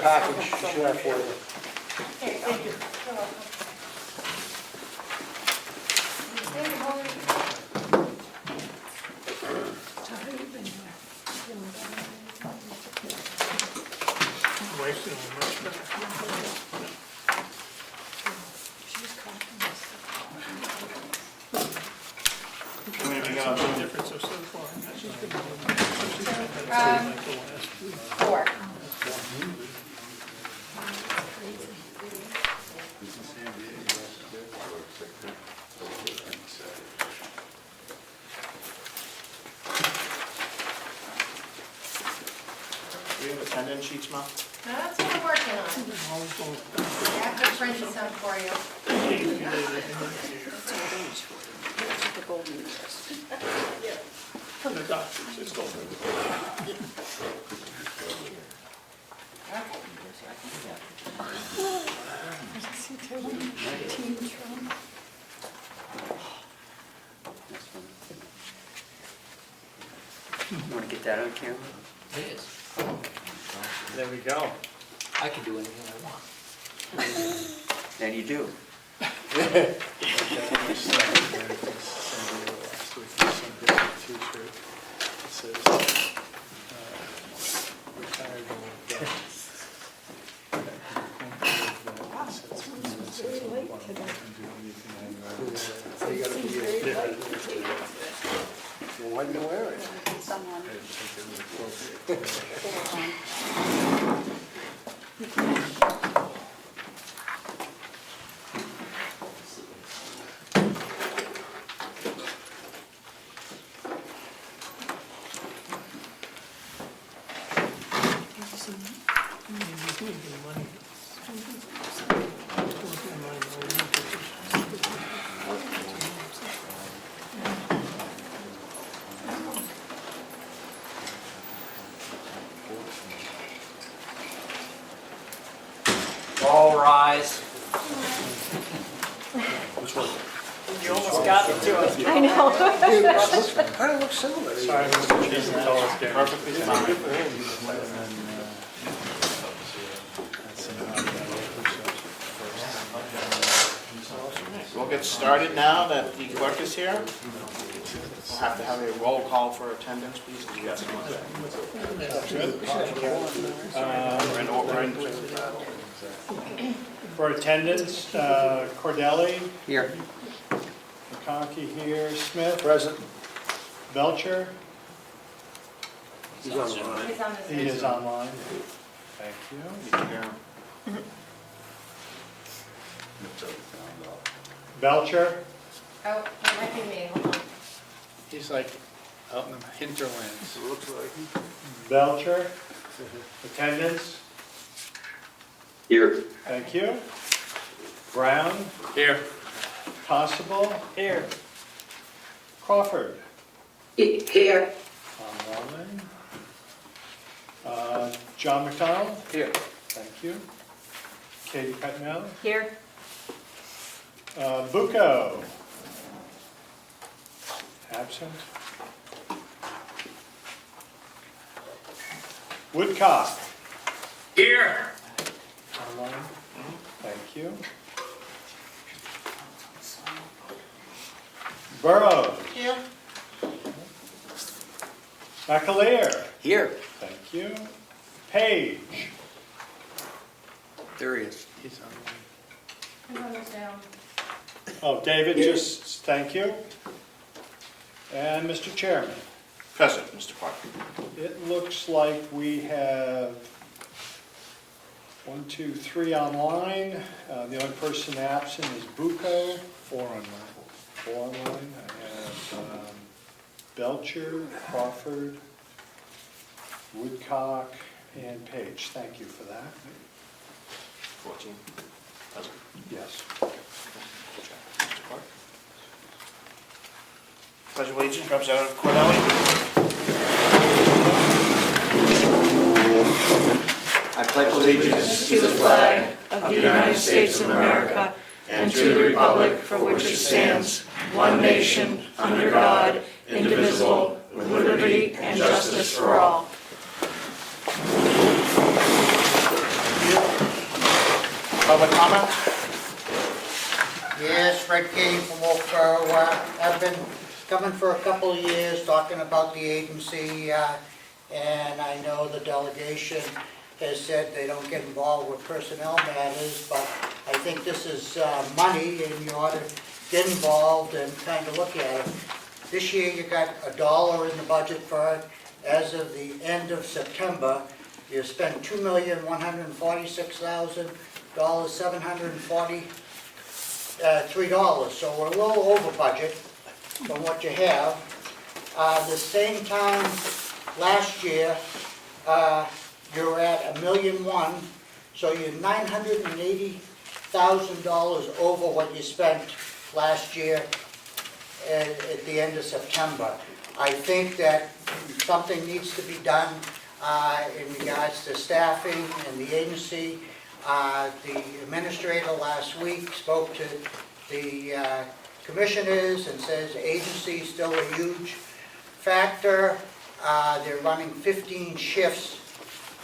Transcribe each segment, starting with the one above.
package. You should have for you. Okay, thank you. You're welcome. Thank you, Holly. Wasting much better. How many have you got? What's the difference of so far? Four. Do you have attendance sheets, Mel? Now, that's what I'm working on. I have to print some for you. From the doctors, it's over. You want to get that on camera? It is. There we go. I can do anything I want. And you do. So you gotta be well, why didn't you wear it? All rise. Which one? You almost got it to us. I know. Kind of looks similar. Sorry, Mr. Chairman, tell us, Gary. Perfectly fine. We'll get started now that the clerk is here. We'll have to have a roll call for attendance, please. Yes. For attendance, Cordelli, Here. McConkey here, Smith, Present. Belcher, He's on the line. He's on the he is online. Thank you. Belcher, Oh, it might be me, hold on. He's like out in the hinterlands. It looks like. Belcher, attendance, Here. thank you. Brown, Here. Constable, Here. Crawford, Here. online. John McDonald, Here. thank you. Katie Pettinelli, Here. Bucco, absent. Woodcock, Here. online, thank you. Burrows, Here. McAleer, Here. thank you. Page, There he is. He's on Who's on this down? oh, David, just, thank you. And Mr. Chairman, Present, Mr. Parker. it looks like we have 1, 2, 3 online. The only person absent is Bucco. 4 on mine. 4 online. I have Belcher, Crawford, Woodcock, and Page. Thank you for that. 14. Present. Yes. Mr. Parker. Pledge of allegiance, Representative Cordelli. I pledge allegiance to the flag of the United States of America and to the republic for which it stands, one nation, under God, indivisible, with liberty and justice for all. Public comment? Yes, Fred King from Oak Farrow. I've been coming for a couple of years talking about the agency, and I know the delegation has said they don't get involved with personnel matters, but I think this is money and you ought to get involved and kind of look at it. This year you got $1 in the budget for it. As of the end of September, you spent $2,147,743, so we're a little over budget from what you have. The same time last year, you were at $1,000,001, so you're $980,000 over what you spent last year at the end of September. I think that something needs to be done in regards to staffing and the agency. The administrator last week spoke to the commissioners and says agency is still a huge factor. They're running 15 shifts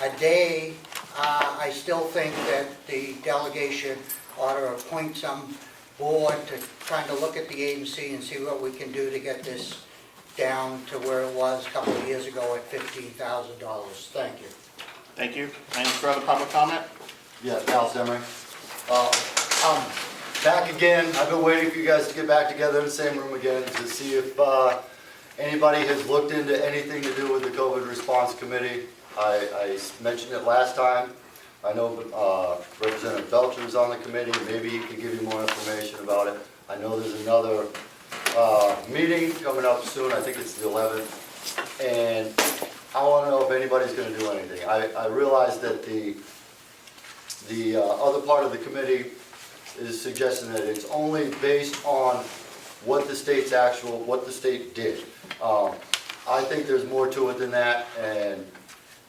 a day. I still think that the delegation ought to appoint some board to kind of look at the agency and see what we can do to get this down to where it was a couple of years ago at $15,000. Thank you. Thank you. Any further public comment? Yes, Al Semery. I'm back again. I've been waiting for you guys to get back together in the same room again to see if anybody has looked into anything to do with the COVID response committee. I mentioned it last time. I know Representative Belcher is on the committee. Maybe he could give you more information about it. I know there's another meeting coming up soon. I think it's the 11th. And I want to know if anybody's going to do anything. I realize that the other part of the committee is suggesting that it's only based on what the state did. I think there's more to it than that, and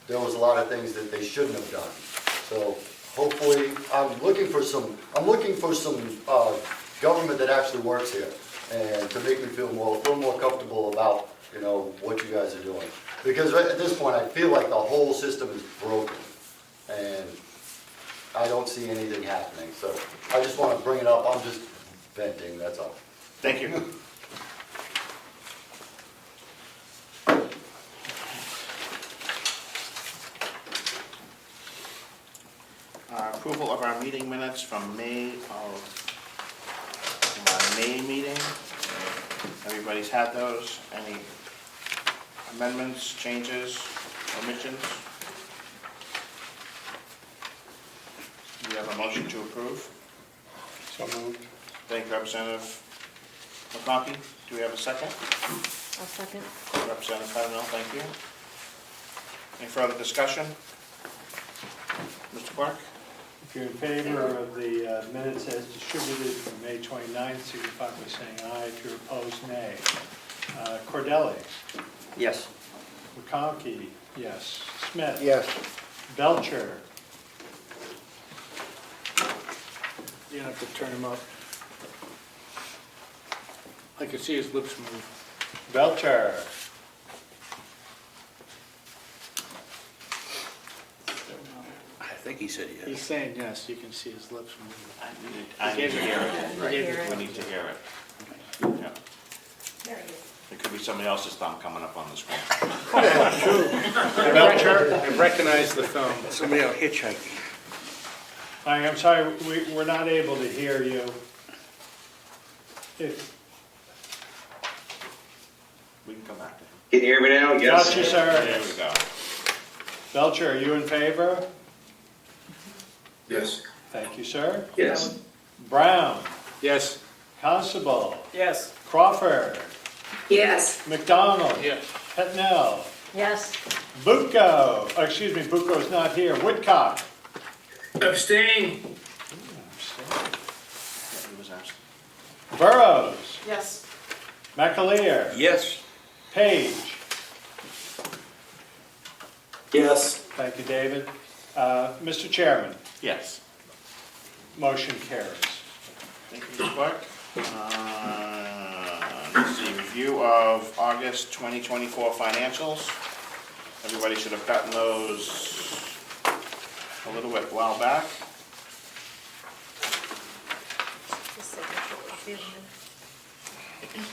there was a lot of things that they shouldn't have done. So hopefully, I'm looking for some government that actually works here, and to make me feel a little more comfortable about, what you guys are doing. Because at this point, I feel like the whole system is broken, and I don't see anything happening. So I just want to bring it up. I'm just venting, that's all. Thank you. Approval of our meeting minutes from our May meeting. Everybody's had those. Any amendments, changes, omissions? Do we have a motion to approve? So moved. Thank you, Representative McConkey. Do we have a second? I'll second. Representative Cardinal, thank you. Any further discussion? Mr. Clark? If you're in favor of the minutes as distributed from May 29th, signify by saying aye. If you're opposed, nay. Cordelli? Yes. McConkey? Yes. Smith? Yes. Belcher? You have to turn him up. I can see his lips move. Belcher? I think he said He's yes. saying yes, you can see his lips move. I need to hear it. Right. We need to hear it. Yeah. There he is. It could be somebody else's thumb coming up on the screen. Belcher? I recognize the thumb. Somebody out hitchhiking. I'm sorry, we're not able to hear you. We can come back to him. Can you hear me now? Got you, sir. There we go. Belcher, are you in favor? Yes. Thank you, sir. Yes. Brown? Yes. Constable? Yes. Crawford? Yes. McDonald? Yes. Petnell? Yes. Bucco's not here. Woodcock? Abstain. Yeah, he was asked. Burrows? Yes. McAleer? Yes. Page? Yes. Thank you, David. Mr. Chairman, Yes. motion carries. Thank you, Mr. Clark. Let's see, review of August 2024 financials. Everybody should have gotten those a little while back. The signature will be in there.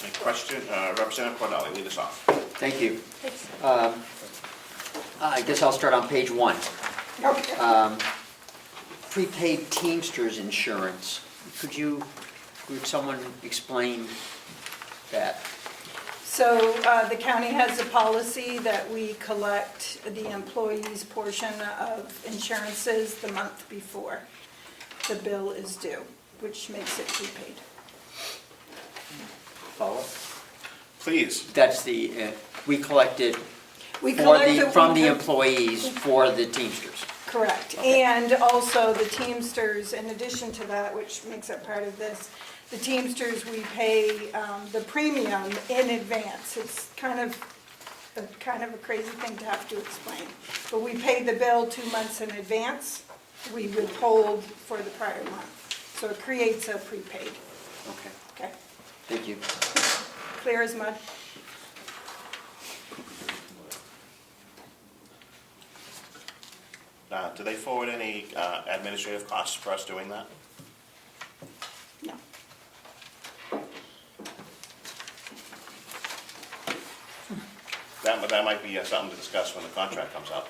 Any question, Representative Cordelli, lead us off. Thank you. I guess I'll start on page 1. Prepaid Teamsters insurance. Would someone explain that? So the county has a policy that we collect the employee's portion of insurances the month before the bill is due, which makes it prepaid. Follow? Please. That's we collect it We collect it from the employees for the Teamsters. Correct. Okay. And also the Teamsters, in addition to that, which makes it part of this, the Teamsters, we pay the premium in advance. It's kind of a crazy thing to have to explain. But we pay the bill 2 months in advance. We withhold for the prior month. So it creates a prepaid. Okay. Okay. Thank you. Clear as mud. Do they forward any administrative costs for us doing that? No. That might be something to discuss when the contract comes up.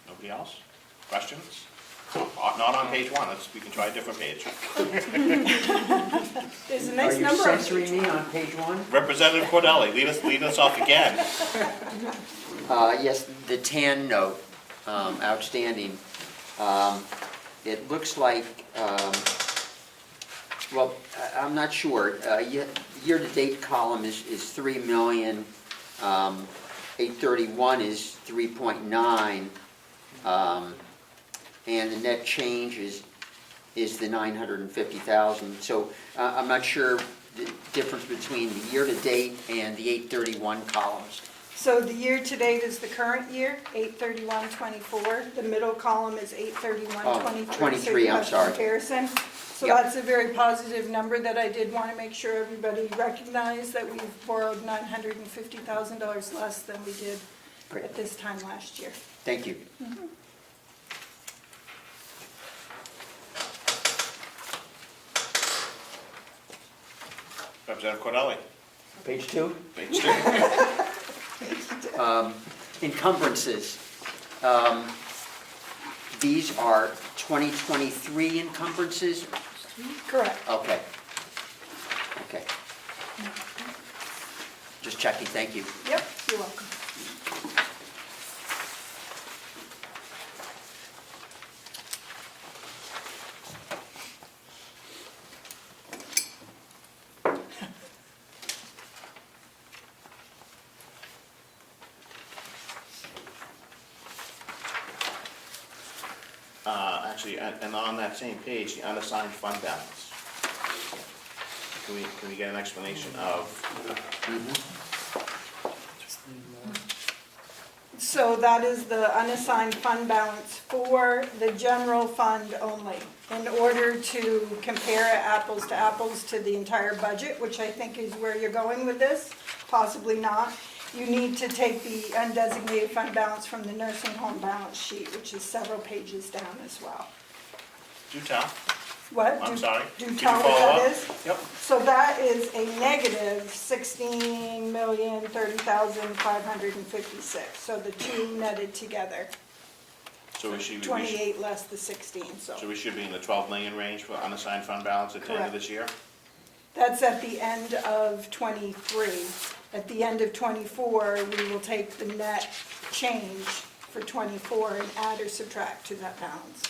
Nobody else? Questions? Not on page 1, we can try a different page. There's a nice Are you number of censoring me on page 1? Representative Cordelli, lead us off again. Yes, the TAN note, outstanding. It looks like, well, I'm not sure. Year-to-date column is 3 million. 831 is 3.9. And the net change is the 950,000. So I'm not sure the difference between the year-to-date and the 831 columns. So the year-to-date is the current year, 8/31/24. The middle column is 8/31/23. Oh, 23, I'm sorry. Comparison. So Yep. that's a very positive number that I did want to make sure everybody recognized, that we've borrowed $950,000 less than we did Great. at this time last year. Thank you. Representative Cordelli, Page 2. page 2. Encumbrances. These are 2023 encumbrances? Correct. Okay. Okay. Just checking, thank you. Yep, you're welcome. Actually, and on that same page, the unassigned fund balance. Can we get an explanation of, So that is the unassigned fund balance for the general fund only. In order to compare apples to the entire budget, which I think is where you're going with this, possibly not, you need to take the undesignated fund balance from the nursing home balance sheet, which is several pages down as well. do tell? What? I'm sorry. Do Can you tell what follow that up? is? Yep. So that is a negative 16,030,556. So the two netted together, So we should, 28 less the 16, so. we should be in the 12 million range for unassigned fund balance at the end of Correct. this year? That's at the end of '23. At the end of '24, we will take the net change for '24 and add or subtract to that balance.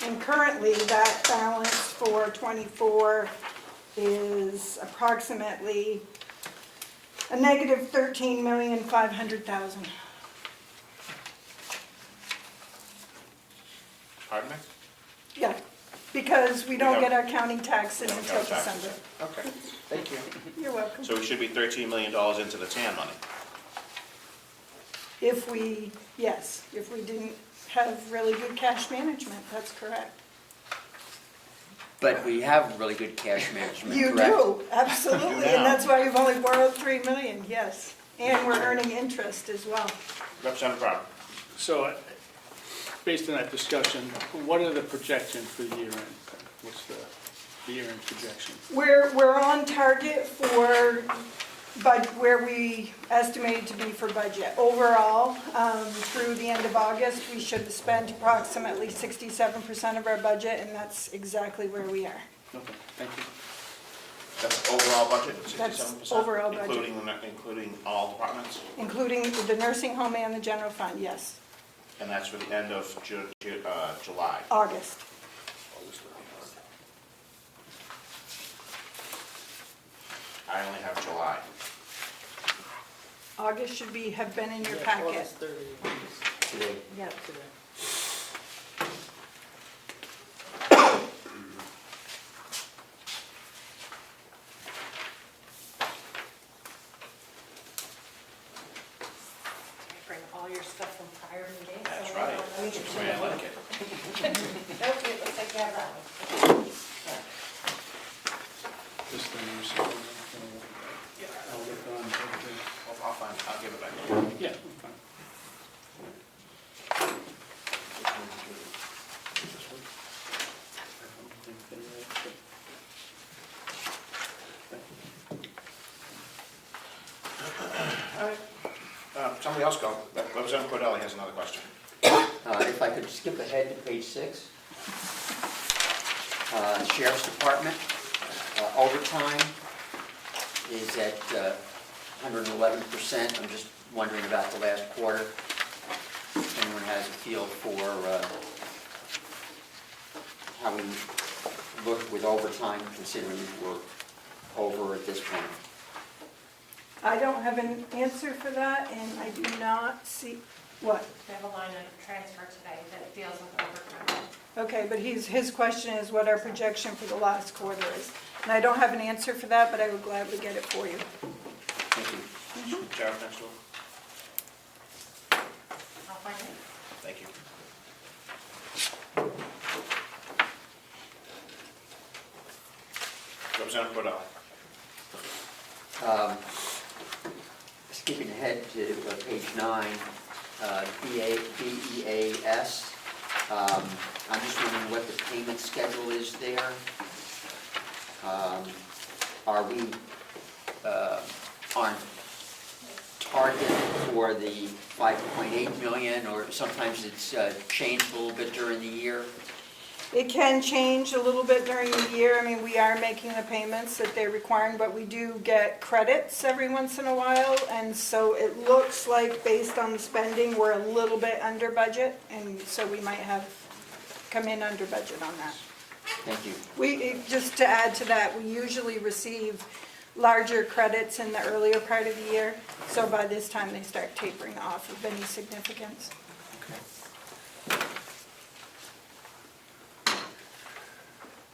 And currently, that balance for '24 is approximately a negative 13,500,000. Pardon me? Yeah, because we don't have- get our county tax in We don't until count taxes. December. Okay, thank you. You're welcome. So we should be $13 million into the TAN money. If we, yes, if we didn't have really good cash management, that's correct. But we have really good cash management, You correct? do, absolutely, and that's why you've only borrowed 3 million, yes. And we're earning interest as well. Representative Brown. So, based on that discussion, what are the projections for the year end? What's the year end projection? We're on target for where we estimated to be for budget. Overall, through the end of August, we should have spent approximately 67% of our budget, and that's exactly where we are. Okay, thank you. That's overall budget, That's 67%? overall budget. Including all departments? Including the nursing home and the general fund, yes, And that's for the end of July? August. I only have July. August should have been in your packet. Today. Yeah, today. Bring all your stuff from prior meetings. That's so right. let me get That's the way I like it. Nope, it looks like you have that one. This thing is, I'll look on, I'll find it, I'll give it back to you. yeah, fine. Somebody else go. Representative Cordelli has another question. If I could skip ahead to page 6. Sheriff's Department, overtime is at 111%. I'm just wondering about the last quarter. If anyone has a feel for how we look with overtime, considering we're over at this point. I don't have an answer for that, and I do not see, what? We have a line item transfer today that deals with overtime. Okay, but his question is what our projection for the last quarter is. And I don't have an answer for that, but I would gladly get it for you. Thank you. Sheriff next door. I'll find it. Thank you. Representative Cordelli. Skipping ahead to page 9, BEAS. I'm just wondering what the payment schedule is there. Are we on target for the 5.8 million, or sometimes it's changed a little bit during the year? It can change a little bit during the year. I mean, we are making the payments that they're requiring, but we do get credits every once in a while. And so it looks like, based on the spending, we're a little bit under budget. And so we might have come in under budget on that. Thank you. Just to add to that, we usually receive larger credits in the earlier part of the year. So by this time, they start tapering off of any significance.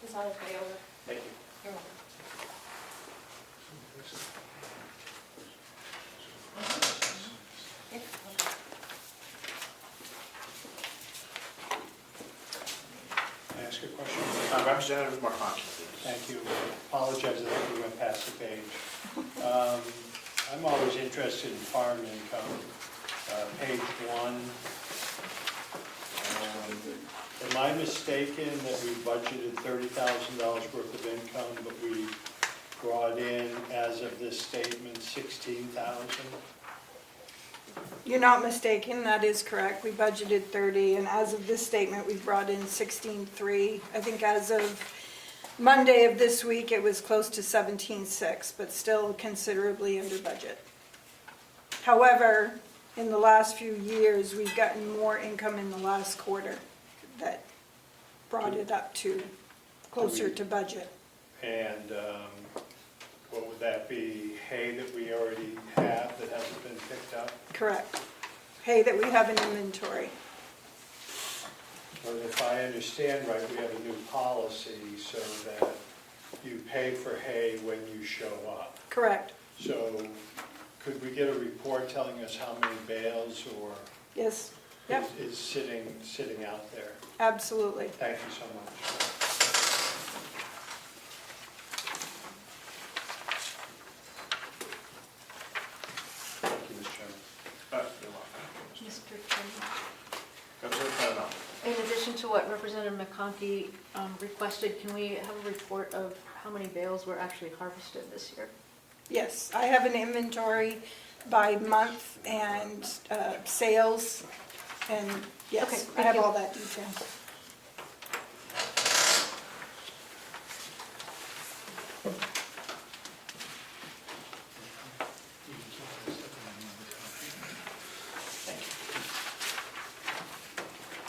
It's on its way over. Thank you. You're welcome. Yeah, okay. Can I ask a question? Representative Marcon, please. Thank you. Apologize, I think we went past the page. I'm always interested in farm income. Page 1. Am I mistaken that we budgeted $30,000 worth of income, but we brought in, as of this statement, 16,000? You're not mistaken, that is correct. We budgeted 30, and as of this statement, we brought in 16.3. I think as of Monday of this week, it was close to 17.6, but still considerably under budget. However, in the last few years, we've gotten more income in the last quarter that brought it up to closer to budget. And what would that be, hay that we already have that hasn't been picked up? Correct. Hay that we have in inventory. Or if I understand right, we have a new policy so that you pay for hay when you show up. Correct. So could we get a report telling us how many bales or Yes. Yep. is sitting out there? Absolutely. Thank you so much. addition to what Representative McConkey requested, can we have a report of how many bales were actually harvested this year? Yes, I have an inventory by month and sales, and Okay, yes, I thank have you. all that detail.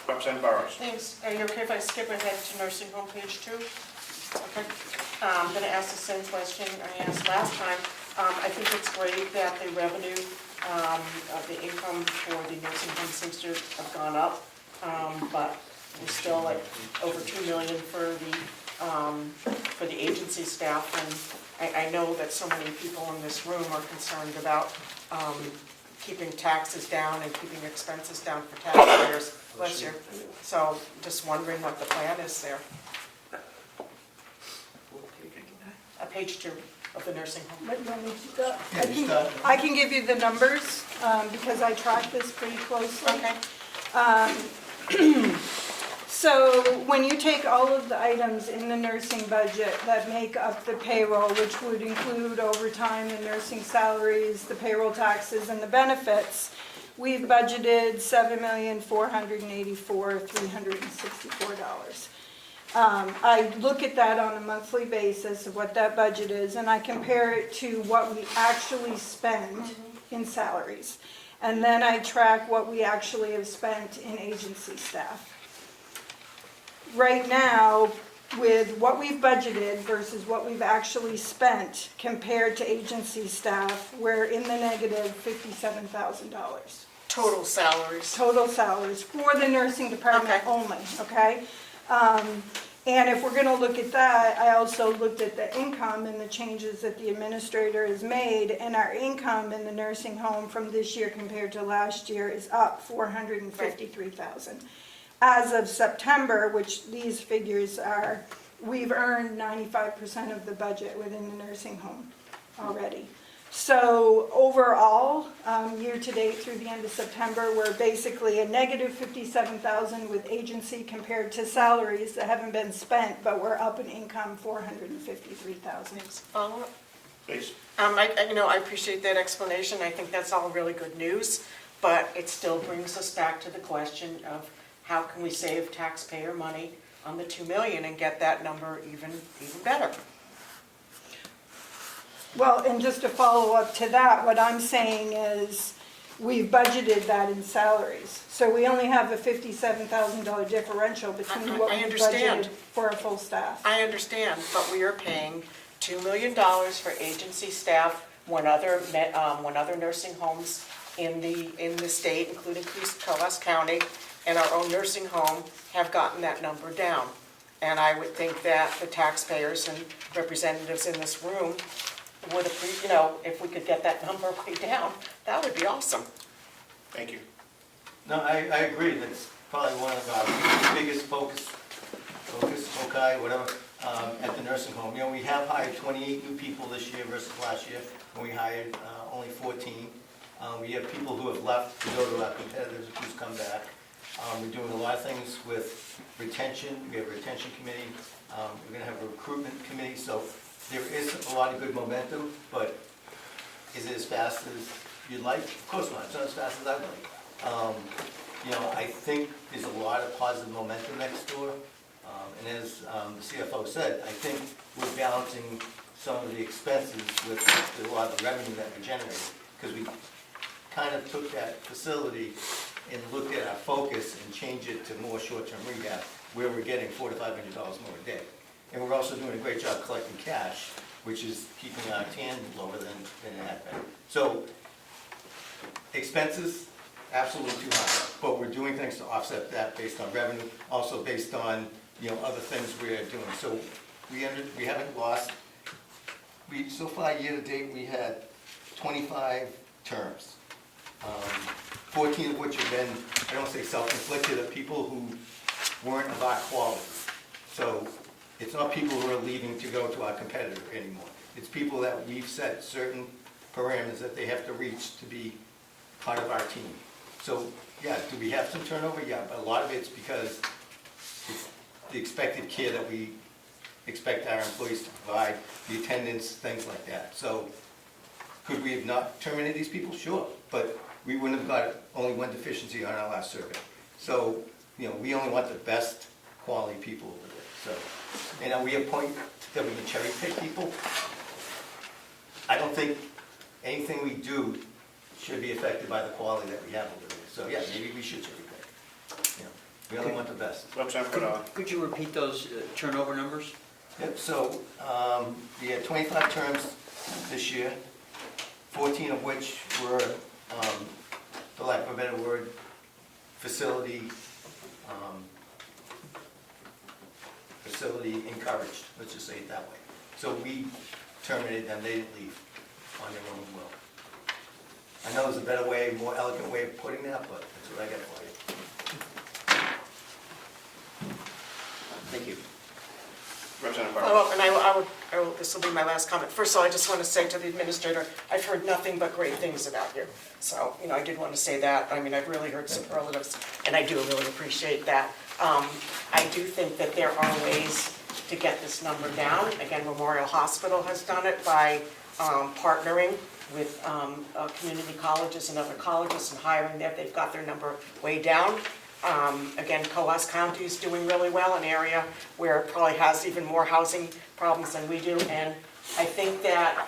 Representative Burrows. Thanks. Are you okay if I skip ahead to nursing home page 2? Okay. I'm going to ask the same question I asked last time. I think it's great that the revenue, the income for the nursing home seems to have gone up, but we're still at over $2 million for the agency staff. And I know that so many people in this room are concerned about keeping taxes down and keeping expenses down for taxpayers. Bless you. So just wondering what the plan is there. Page 2 of the nursing home. What, you want me to go? I can give you the numbers, because I track this pretty closely. Okay. So when you take all of the items in the nursing budget that make up the payroll, which would include overtime and nursing salaries, the payroll taxes, and the benefits, we've budgeted $7,484,364. I look at that on a monthly basis of what that budget is, and I compare it to what we actually spend in salaries. And then I track what we actually have spent in agency staff. Right now, with what we've budgeted versus what we've actually spent compared to agency staff, we're in the negative $57,000. Total salaries. Total salaries for the nursing department Okay. only, okay? And if we're gonna look at that, I also looked at the income and the changes that the administrator has made, and our income in the nursing home from this year compared to last year is up $453,000. As of September, which these figures are, we've earned 95% of the budget within the nursing home already. So overall, year-to-date through the end of September, we're basically a negative $57,000 with agency compared to salaries that haven't been spent, but we're up in income $453,000. Follow-up? Please. I appreciate that explanation. I think that's all really good news, but it still brings us back to the question of how can we save taxpayer money on the $2 million and get that number even better? Well, and just to follow up to that, what I'm saying is we've budgeted that in salaries. So we only have a $57,000 differential between what I we understand. budgeted for a full staff. I understand, but we are paying $2 million for agency staff when other nursing homes in the state, including Coles County, and our own nursing home have gotten that number down. And I would think that the taxpayers and representatives in this room would appreciate, if we could get that number way down, that would be awesome. Thank you. No, I agree, that's probably one of our biggest focus, whatever, at the nursing home. We have hired 28 new people this year versus last year, and we hired only 14. We have people who have left to go to our competitors who's come back. We're doing a lot of things with retention. We have a retention committee. We're going to have a recruitment committee. So there is a lot of good momentum, but is it as fast as you'd like? Of course not. It's not as fast as I'd like. I think there's a lot of positive momentum next door. And as the CFO said, I think we're balancing some of the expenses with a lot of the revenue that we're generating, because we kind of took that facility and looked at our focus and changed it to more short-term rehab, where we're getting $400 to $500 more a day. And we're also doing a great job collecting cash, which is keeping our TAN lower than it had been. So expenses, absolutely too high, but we're doing things to offset that based on revenue, also based on other things we're doing. So we haven't lost. So far year-to-date, we had 25 terms. 14 of which have been, I don't say self-inflicted, of people who weren't of our quality. So it's not people who are leaving to go to our competitor anymore. It's people that we've set certain parameters that they have to reach to be part of our team. So yeah, do we have some turnover? Yeah, but a lot of it's because the expected care that we expect our employees to provide, the attendance, things like that. So could we have not terminated these people? Sure, but we wouldn't have got only one deficiency on our last survey. So, you know, we only want the best quality people over there. So, and are we at a point that we can cherry pick people? I don't think anything we do should be affected by the quality that we have over there. So, yeah, maybe we should cherry pick. You know, we only want the best. Could you repeat those turnover numbers? Yep, so we had 25 terms this year, 14 of which were, for lack of a better word, facility encouraged, let's just say it that way. So we terminated them, they didn't leave on their own will. I know there's a better way, more elegant way of putting that, but that's what I got for you. Thank you. Follow up, and I will, this will be my last comment. First of all, I just want to say to the administrator, I've heard nothing but great things about you. So, you know, I did want to say that. I mean, I've really heard superlatives, and I do really appreciate that. I do think that there are ways to get this number down. Again, Memorial Hospital has done it by partnering with community colleges and other colleges and hiring them. They've got their number way down. Again, Coas County is doing really well, an area where it probably has even more housing problems than we do. And I think that,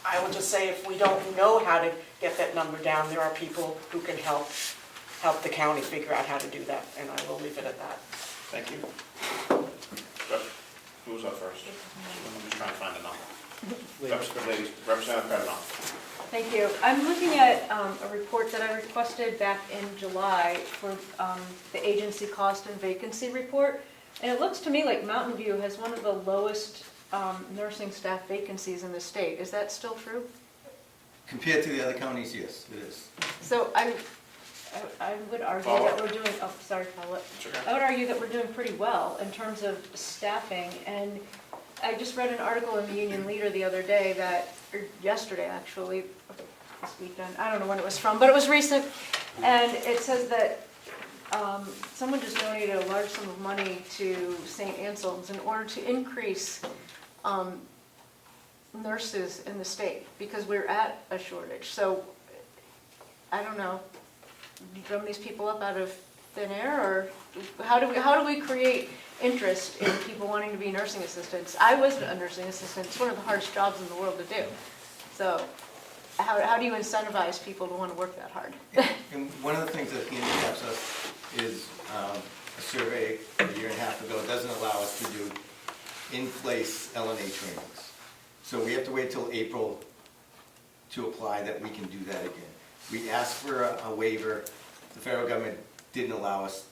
I will just say, if we don't know how to get that number down, there are people who can help the county figure out how to do that. And I will leave it at that. Thank you. Who was up first? I'm just trying to find a number. Representative Carroll. Thank you. I'm looking at a report that I requested back in July for the agency cost and vacancy report. And it looks to me like Mountain View has one of the lowest nursing staff vacancies in the state. Is that still true? Compared to the other counties, yes, it is. So I would argue that we're doing, oh, sorry, Paula. I would argue that we're doing pretty well in terms of staffing. And I just read an article in the Union Leader the other day that, or yesterday actually, this weekend, I don't know when it was from, but it was recent. And it says that someone just donated a large sum of money to St. Anselm's in order to increase nurses in the state because we're at a shortage. So I don't know, do you drum these people up out of thin air, or how do we create interest in people wanting to be nursing assistants? I was a nursing assistant. It's one of the hardest jobs in the world to do. So how do you incentivize people to want to work that hard? And one of the things that handicaps us is a survey a year and a half ago doesn't allow us to do in-place LNA trainings. So we have to wait till April to apply that we can do that again. We asked for a waiver. The federal government didn't allow us,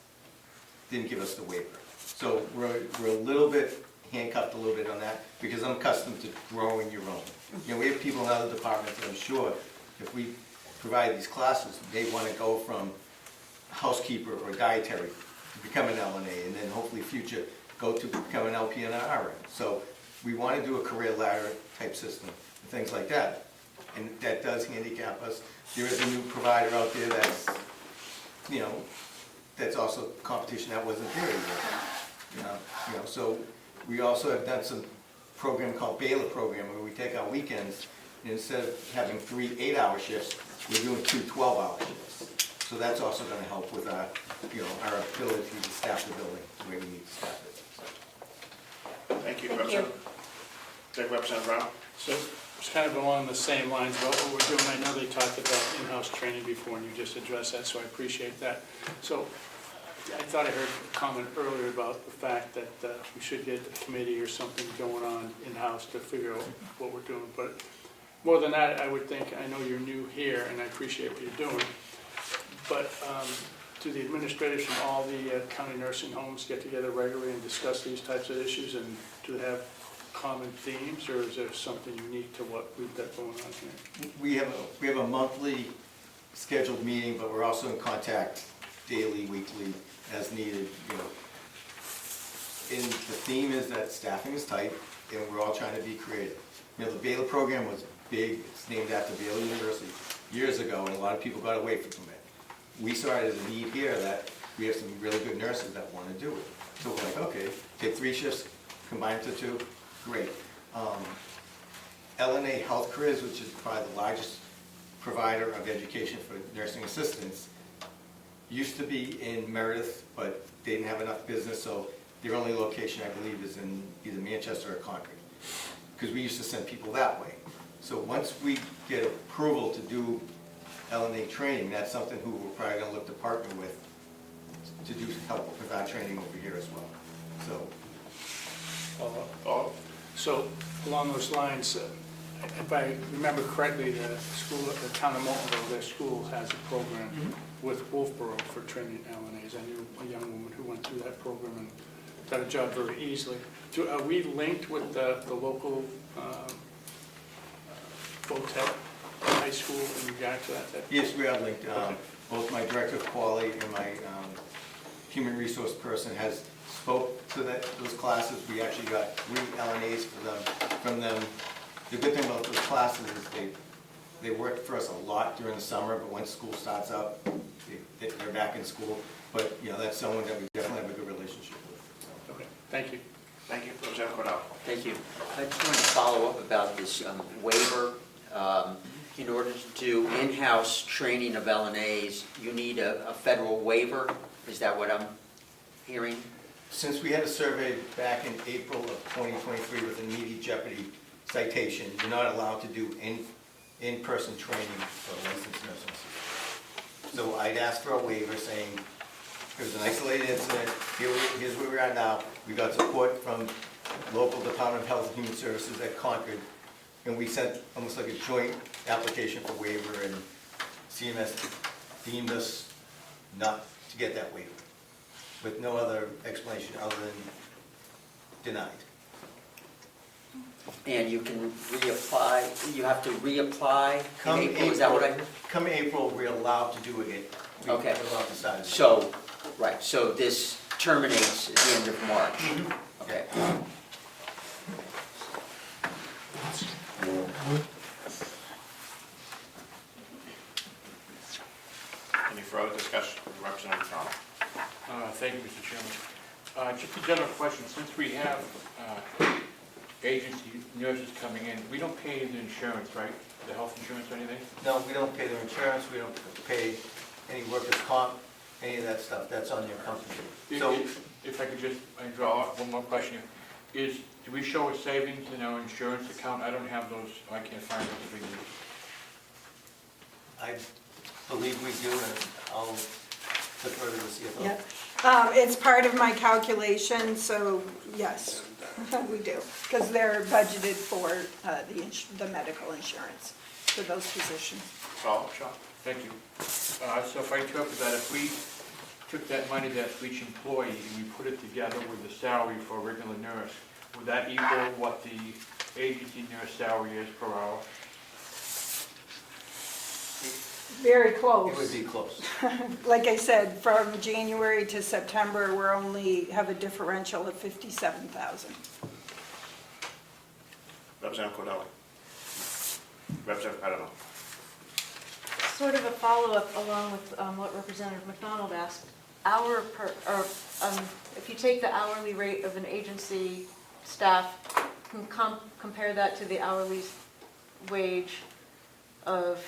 didn't give us the waiver. So we're a little bit handcuffed a little bit on that because I'm accustomed to growing your own. You know, we have people in other departments that I'm sure if we provide these classes, they want to go from housekeeper or dietary to become an LNA and then hopefully future go to become an LPN. So we want to do a career ladder type system and things like that. And that does handicap us. There is a new provider out there that's, you know, that's also competition that wasn't there either. You know, so we also have done some program called Baylor program where we take our weekends and instead of having 3 8-hour shifts, we're doing 2 12-hour shifts. So that's also going to help with our, you know, our ability to staff the building the way we need to staff it. Thank you. Thank you. Representative Brown. So it's kind of along the same lines about what we're doing. I know they talked about in-house training before, and you just addressed that, so I appreciate that. So I thought I heard a comment earlier about the fact that we should get a committee or something going on in-house to figure out what we're doing. But more than that, I would think, I know you're new here, and I appreciate what you're doing, but do the administrators from all the county nursing homes get together regularly and discuss these types of issues, and do they have common themes, or is there something unique to what we've got going on here? We have a monthly scheduled meeting, but we're also in contact daily, weekly, as needed. You know, and the theme is that staffing is tight, and we're all trying to be creative. You know, the Baylor program was big. It's named after Baylor University years ago, and a lot of people got away from it. We saw it as a need here that we have some really good nurses that want to do it. So we're like, okay, take 3 shifts, combine it to 2, great. LNA Health Careers, which is probably the largest provider of education for nursing assistants, used to be in Meredith, but they didn't have enough business, so their only location, I believe, is in either Manchester or Concord, because we used to send people that way. So once we get approval to do LNA training, that's something who we're probably gonna look to partner with to do, help provide training over here as well. So, So along those lines, if I remember correctly, the school, the town of Moultonville, their school has a program with Wolfboro for training LNAs. I knew a young woman who went through that program and got a job very easily. Are we linked with the local VOTEC high school in regard to that? yes, we are linked. Both my director of quality and my human resource person has spoke to those classes. We actually got 3 LNAs from them. The good thing about those classes is they work for us a lot during the summer, but once school starts up, they're back in school. But, you know, that's someone that we definitely have a good relationship with. Okay, thank you. Thank you, Representative Cordell. Thank you. I just wanted to follow up about this waiver. In order to do in-house training of LNAs, you need a federal waiver? Is that what I'm hearing? Since we had a survey back in April of 2023 with an immediate jeopardy citation, you're not allowed to do in-person training for licensed nursing assistants. So I'd asked for a waiver saying, it was an isolated incident, here's where we are now. We got support from local Department of Health and Human Services at Concord, and we sent almost like a joint application for waiver, and CMS deemed us not to get that waiver, with no other explanation other than denied. And you can reapply, you have to reapply Come in April, is that what I heard? Come April, we're allowed to do it again. Okay. We're allowed to decide. So, right, so this terminates at the end of March? Okay. Any further discussion? Representative Carroll. Thank you, Mr. Chairman. Just a general question, since we have agency nurses coming in, we don't pay the insurance, right? The health insurance or anything? No, we don't pay their insurance, we don't pay any workers' comp, any of that stuff, that's on your company. So, If I could just draw one more question, do we show a savings in our insurance account? I don't have those, I can't find those figures. I believe we do, and I'll defer to the CFO. Yep. It's part of my calculation, so yes, we do, because they're budgeted for the medical insurance for those positions. Oh, sure, thank you. So if I interpret that, if we took that money that's for each employee and we put it together with the salary for a regular nurse, would that equal what the agency nurse salary is per hour? Very close. It would be close. Like I said, from January to September, we're only have a differential of 57,000. Representative Cordell. Representative Cordell. Sort of a follow-up along with what Representative McDonald asked. If you take the hourly rate of an agency staff, compare that to the hourly wage of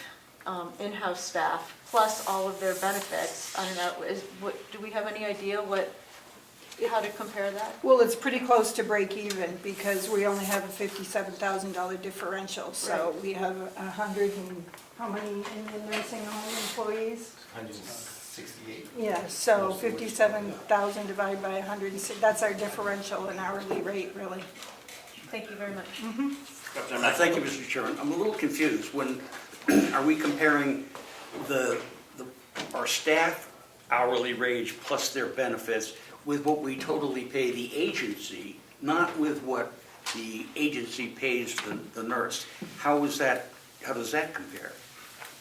in-house staff, plus all of their benefits, I don't know, do we have any idea how to compare that? Well, it's pretty close to break even because we only have a $57,000 differential. So we have 100 and how many in the nursing home employees? 168. Yeah, so 57,000 divided by 106, that's our differential in hourly rate, really. Thank you very much. Thank you, Mr. Chairman. I'm a little confused. Are we comparing our staff hourly wage plus their benefits with what we totally pay the agency, not with what the agency pays the nurse? How does that compare?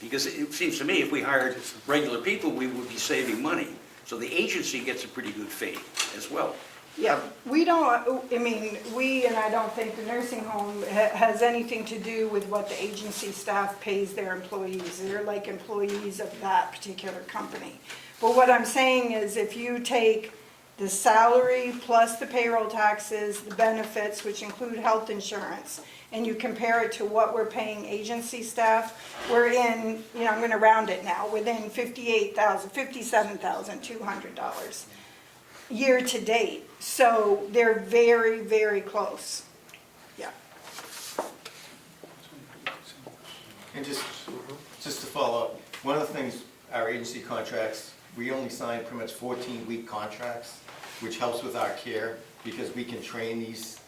Because it seems to me if we hired regular people, we would be saving money. So the agency gets a pretty good fee as well. Yeah, we don't, I mean, and I don't think the nursing home has anything to do with what the agency staff pays their employees. They're like employees of that particular company. But what I'm saying is if you take the salary plus the payroll taxes, the benefits, which include health insurance, and you compare it to what we're paying agency staff, we're in, I'm gonna round it now, within $57,200 year to date. So they're very, very close. Yeah. And just to follow up, one of the things, our agency contracts, we only sign pretty much 14-week contracts, which helps with our care, because we can train these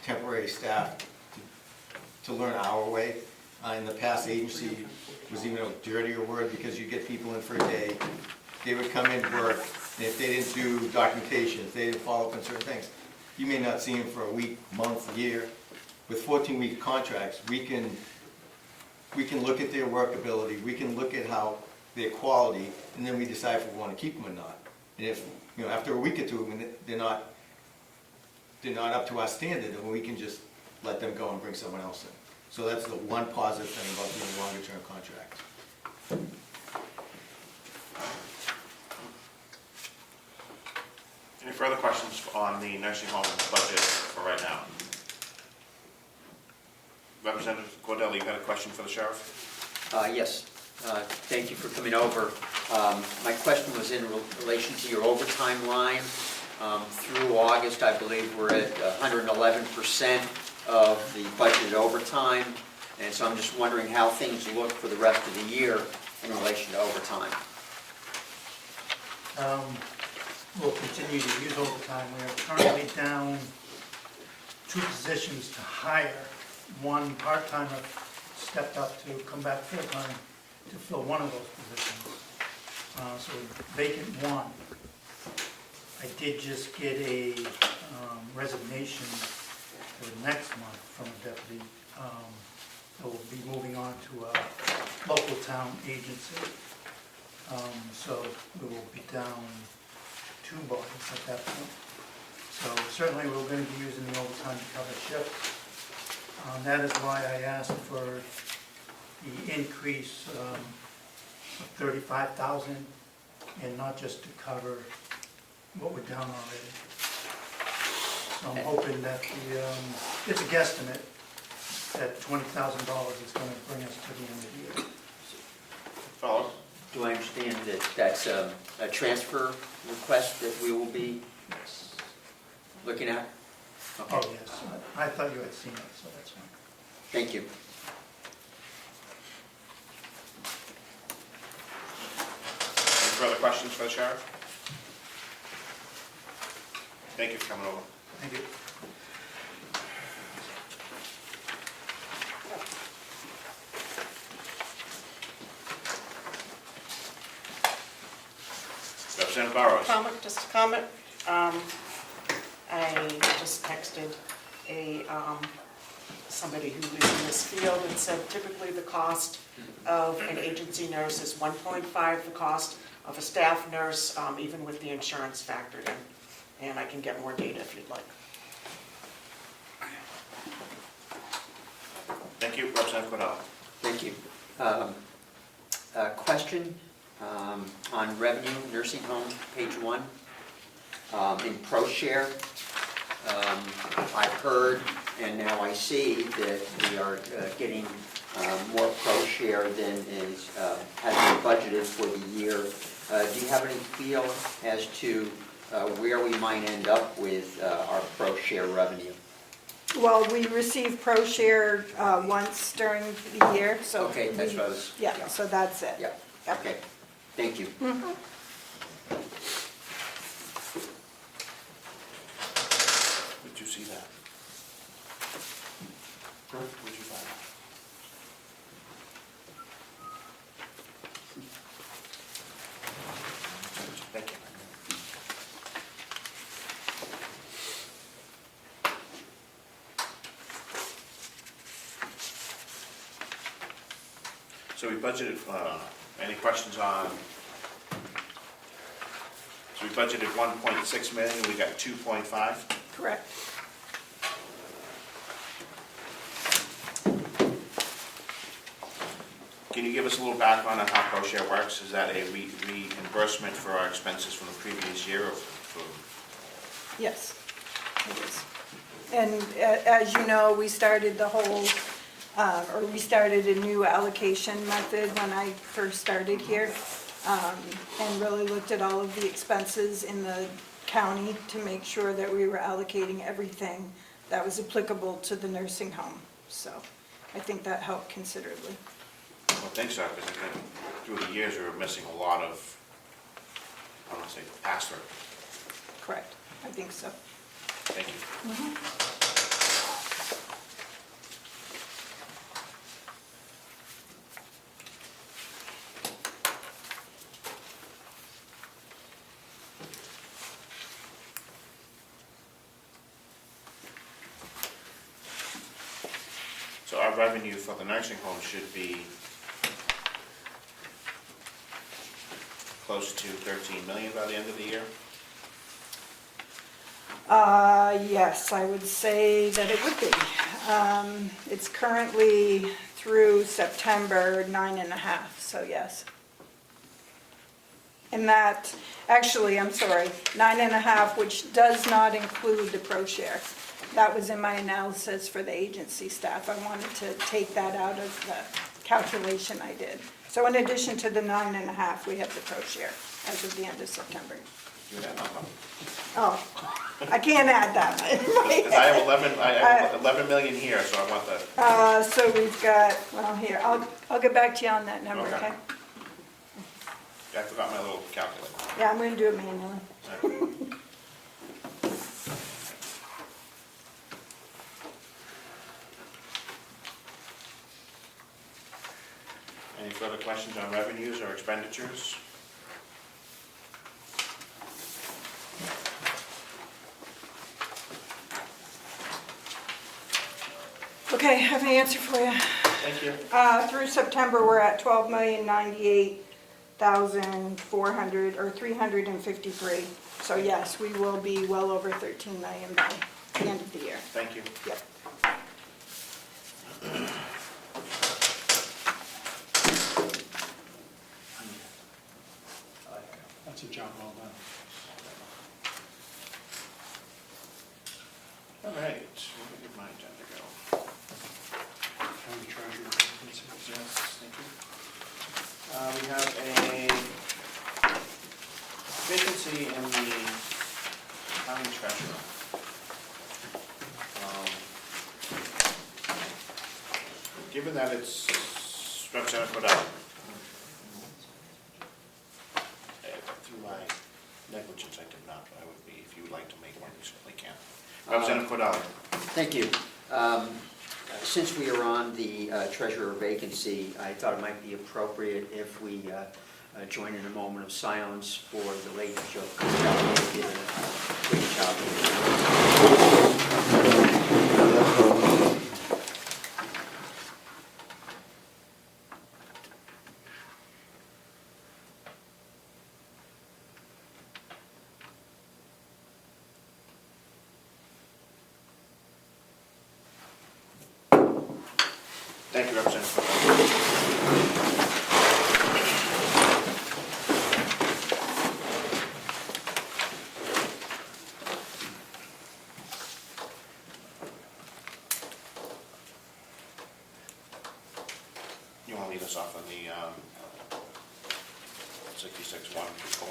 temporary staff to learn our way. In the past, agency was even a dirtier word, because you get people in for a day, they would come in, work, and if they didn't do documentation, if they didn't follow up on certain things, you may not see them for a week, month, year. With 14-week contracts, we can look at their workability, we can look at how their quality, and then we decide if we want to keep them or not. And if, after a week or two, when they're not up to our standard, then we can just let them go and bring someone else in. So that's the one positive thing about doing longer-term contracts. Any further questions on the nursing home budget for right now? Representative Cordell, you got a question for the sheriff? Yes, thank you for coming over. My question was in relation to your overtime line. Through August, I believe we're at 111% of the budgeted overtime, and so I'm just wondering how things look for the rest of the year in relation to overtime. We'll continue to use overtime. We are currently down 2 positions to hire. One part-timer stepped up to come back full-time to fill one of those positions. So vacant one. I did just get a resignation for next month from a deputy that will be moving on to a local town agency. So we will be down 2 bodies at that point. So certainly we're going to be using the overtime to cover shifts. That is why I asked for the increase of $35,000, and not just to cover what we're down already. So I'm hoping that it's a guesstimate, that $20,000 is going to bring us to the end of the year. Follow. Do I understand that that's a transfer request that we will be looking at? Okay. Oh, yes. I thought you had seen it, so that's fine. Thank you. Any further questions for the sheriff? Thank you for coming over. Thank you. Representative Burrows. Just a comment. I just texted somebody who lives in this field and said typically the cost of an agency nurse is 1.5 the cost of a staff nurse, even with the insurance factored in. And I can get more data if you'd like. Thank you, Representative Cordell. Thank you. Question on revenue, nursing home, page 1. In ProShare, I've heard and now I see that we are getting more ProShare than has been budgeted for the year. Do you have any feel as to where we might end up with our ProShare revenue? Well, we receive ProShare once during the year, so. Okay, that's what I was. Yeah, so that's it. Yeah, okay, thank you. Did you see that? Where'd you find that? Thank you. So we budgeted, any questions on, so we budgeted 1.6 million, we got 2.5? Correct. Can you give us a little background on how ProShare works? Is that a reimbursement for our expenses from the previous year or for? Yes, it is. And as you know, we started the whole, we started a new allocation method when I first started here, and really looked at all of the expenses in the county to make sure that we were allocating everything that was applicable to the nursing home. So I think that helped considerably. Well, thanks, sir, because I think through the years we were missing a lot of, I don't want to say pass-through. Correct, I think so. Thank you. So our revenue for the nursing home should be close to 13 million by the end of the year? Yes, I would say that it would be. It's currently through September 9.5, so yes. And that, actually, I'm sorry, 9.5, which does not include the ProShare. That was in my analysis for the agency staff. I wanted to take that out of the calculation I did. So in addition to the 9.5, we have the ProShare as of the end of September. Do that number. Oh, I can't add that. Because I have 11 million here, so I want the, So we've got, well, here, I'll get back to you on that number, Okay. okay? I forgot my little calculator. Yeah, I'm gonna do it manually. Any further questions on revenues or expenditures? Okay, I have an answer for you. Thank you. Through September, we're at 12,098,400, or 353. So yes, we will be well over 13 million by the end of the year. Thank you. Yep. That's a job well done. All right, where did my agenda go? County treasurer. Yes, thank you. We have a vacancy in the county treasurer. Given that it's Representative Cordell, through my negligence, I did not, but I would be, if you would like to make one, you certainly can. Representative Cordell. Thank you. Since we are on the treasurer vacancy, I thought it might be appropriate if we join in a moment of silence for the late Joe Comeau, who did a great job. Thank you, Representative Cordell. You want to lead us off on the 66-1, Go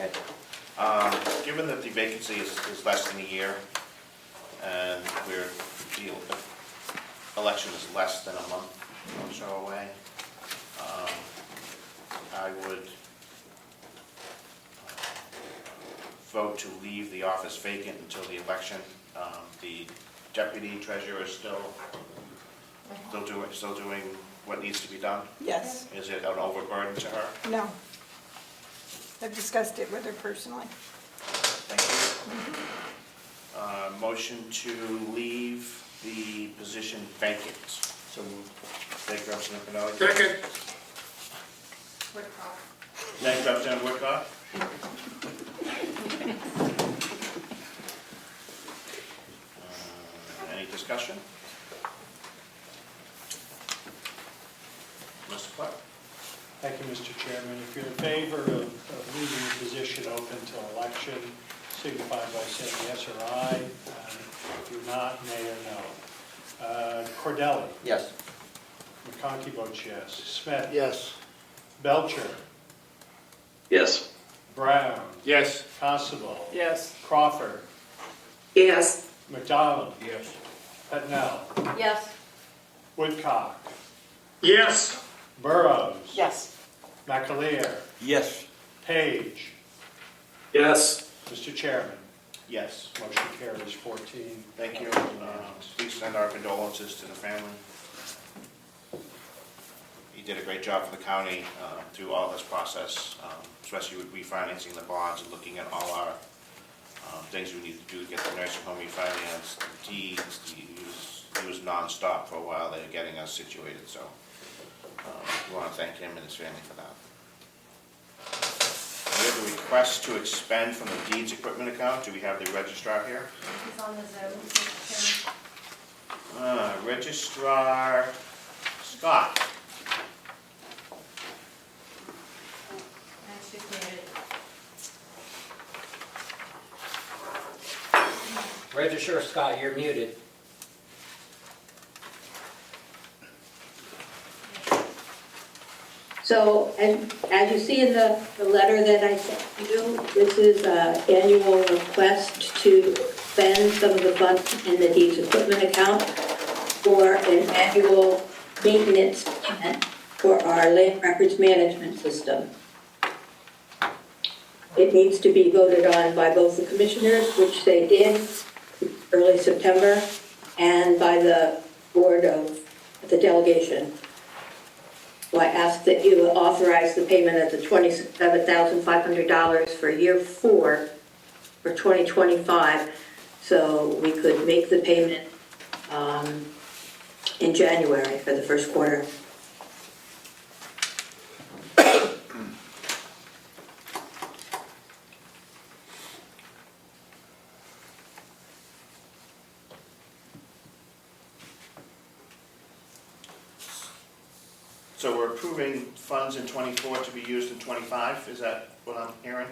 ahead. given that the vacancy is less than a year, and the election is less than a month or so away, I would vote to leave the office vacant until the election. The deputy treasurer is still doing what needs to be done? Yes. Is it an overburden to her? No. I've discussed it with her personally. Thank you. Motion to leave the position vacant. So moved. Thank you, Representative Pinelli. Second. Woodcock. Thank you, Representative Woodcock. Any discussion? Mr. Chairman. If you're in favor of leaving the position open till election, signify by saying yes or aye. If you're not, nay or no. Cordelli. Yes. McConkey votes yes. Smith. Yes. Belcher. Yes. Brown. Yes. Constable. Yes. Crawford. Yes. McDonald. Yes. Petnell. Yes. Woodcock. Yes. Burrows. Yes. McAleer. Yes. Page. Yes. Mr. Chairman. Yes, Motion carries 14. thank you. Please send our condolences to the family. He did a great job for the county through all this process, especially with refinancing the bonds and looking at all our things we need to do to get the nursing home refinanced, the deeds. He was nonstop for a while there getting us situated, so we want to thank him and his family for that. We have a request to expend from the deeds equipment account. Do we have the registrar here? He's on the Zoom, Mr. Chairman. Registrar Scott. And she's muted. Registrar Scott, you're muted. So, and as you see in the letter that I sent you, this is an annual request to spend some of the funds in the deeds equipment account for an annual maintenance payment for our land records management system. It needs to be voted on by both the commissioners, which they did early September, and by the board of the delegation. So I ask that you authorize the payment of the $27,500 for year 4 for 2025, so we could make the payment in January for the first quarter. So we're approving funds in '24 to be used in '25, is that what I'm hearing?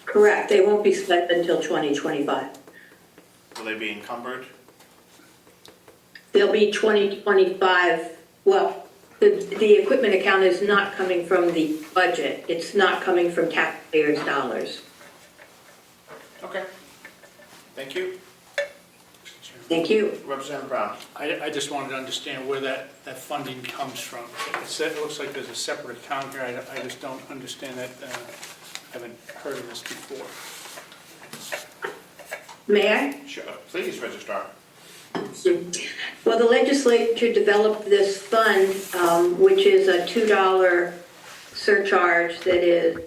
Correct, they won't be spent until 2025. Will they be encumbered? They'll be 2025, well, the equipment account is not coming from the budget. It's not coming from taxpayers' dollars. Okay. Thank you. Thank you. Representative Brown. I just wanted to understand where that funding comes from. It looks like there's a separate account here. I just don't understand that. I haven't heard of this before. May I? Sure, please, Registrar. Well, the legislature developed this fund, which is a $2 surcharge that is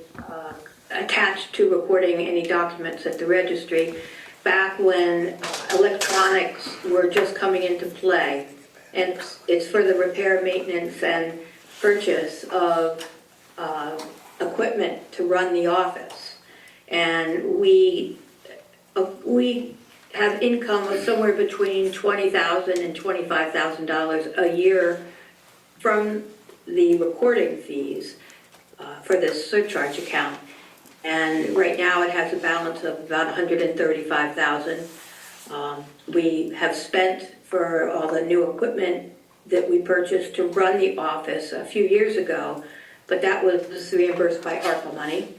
attached to recording any documents at the registry, back when electronics were just coming into play. And it's for the repair, maintenance, and purchase of equipment to run the office. And we have income of somewhere between $20,000 and $25,000 a year from the recording fees for this surcharge account. And right now it has a balance of about $135,000. We have spent for all the new equipment that we purchased to run the office a few years ago, but that was reimbursed by ARPA money.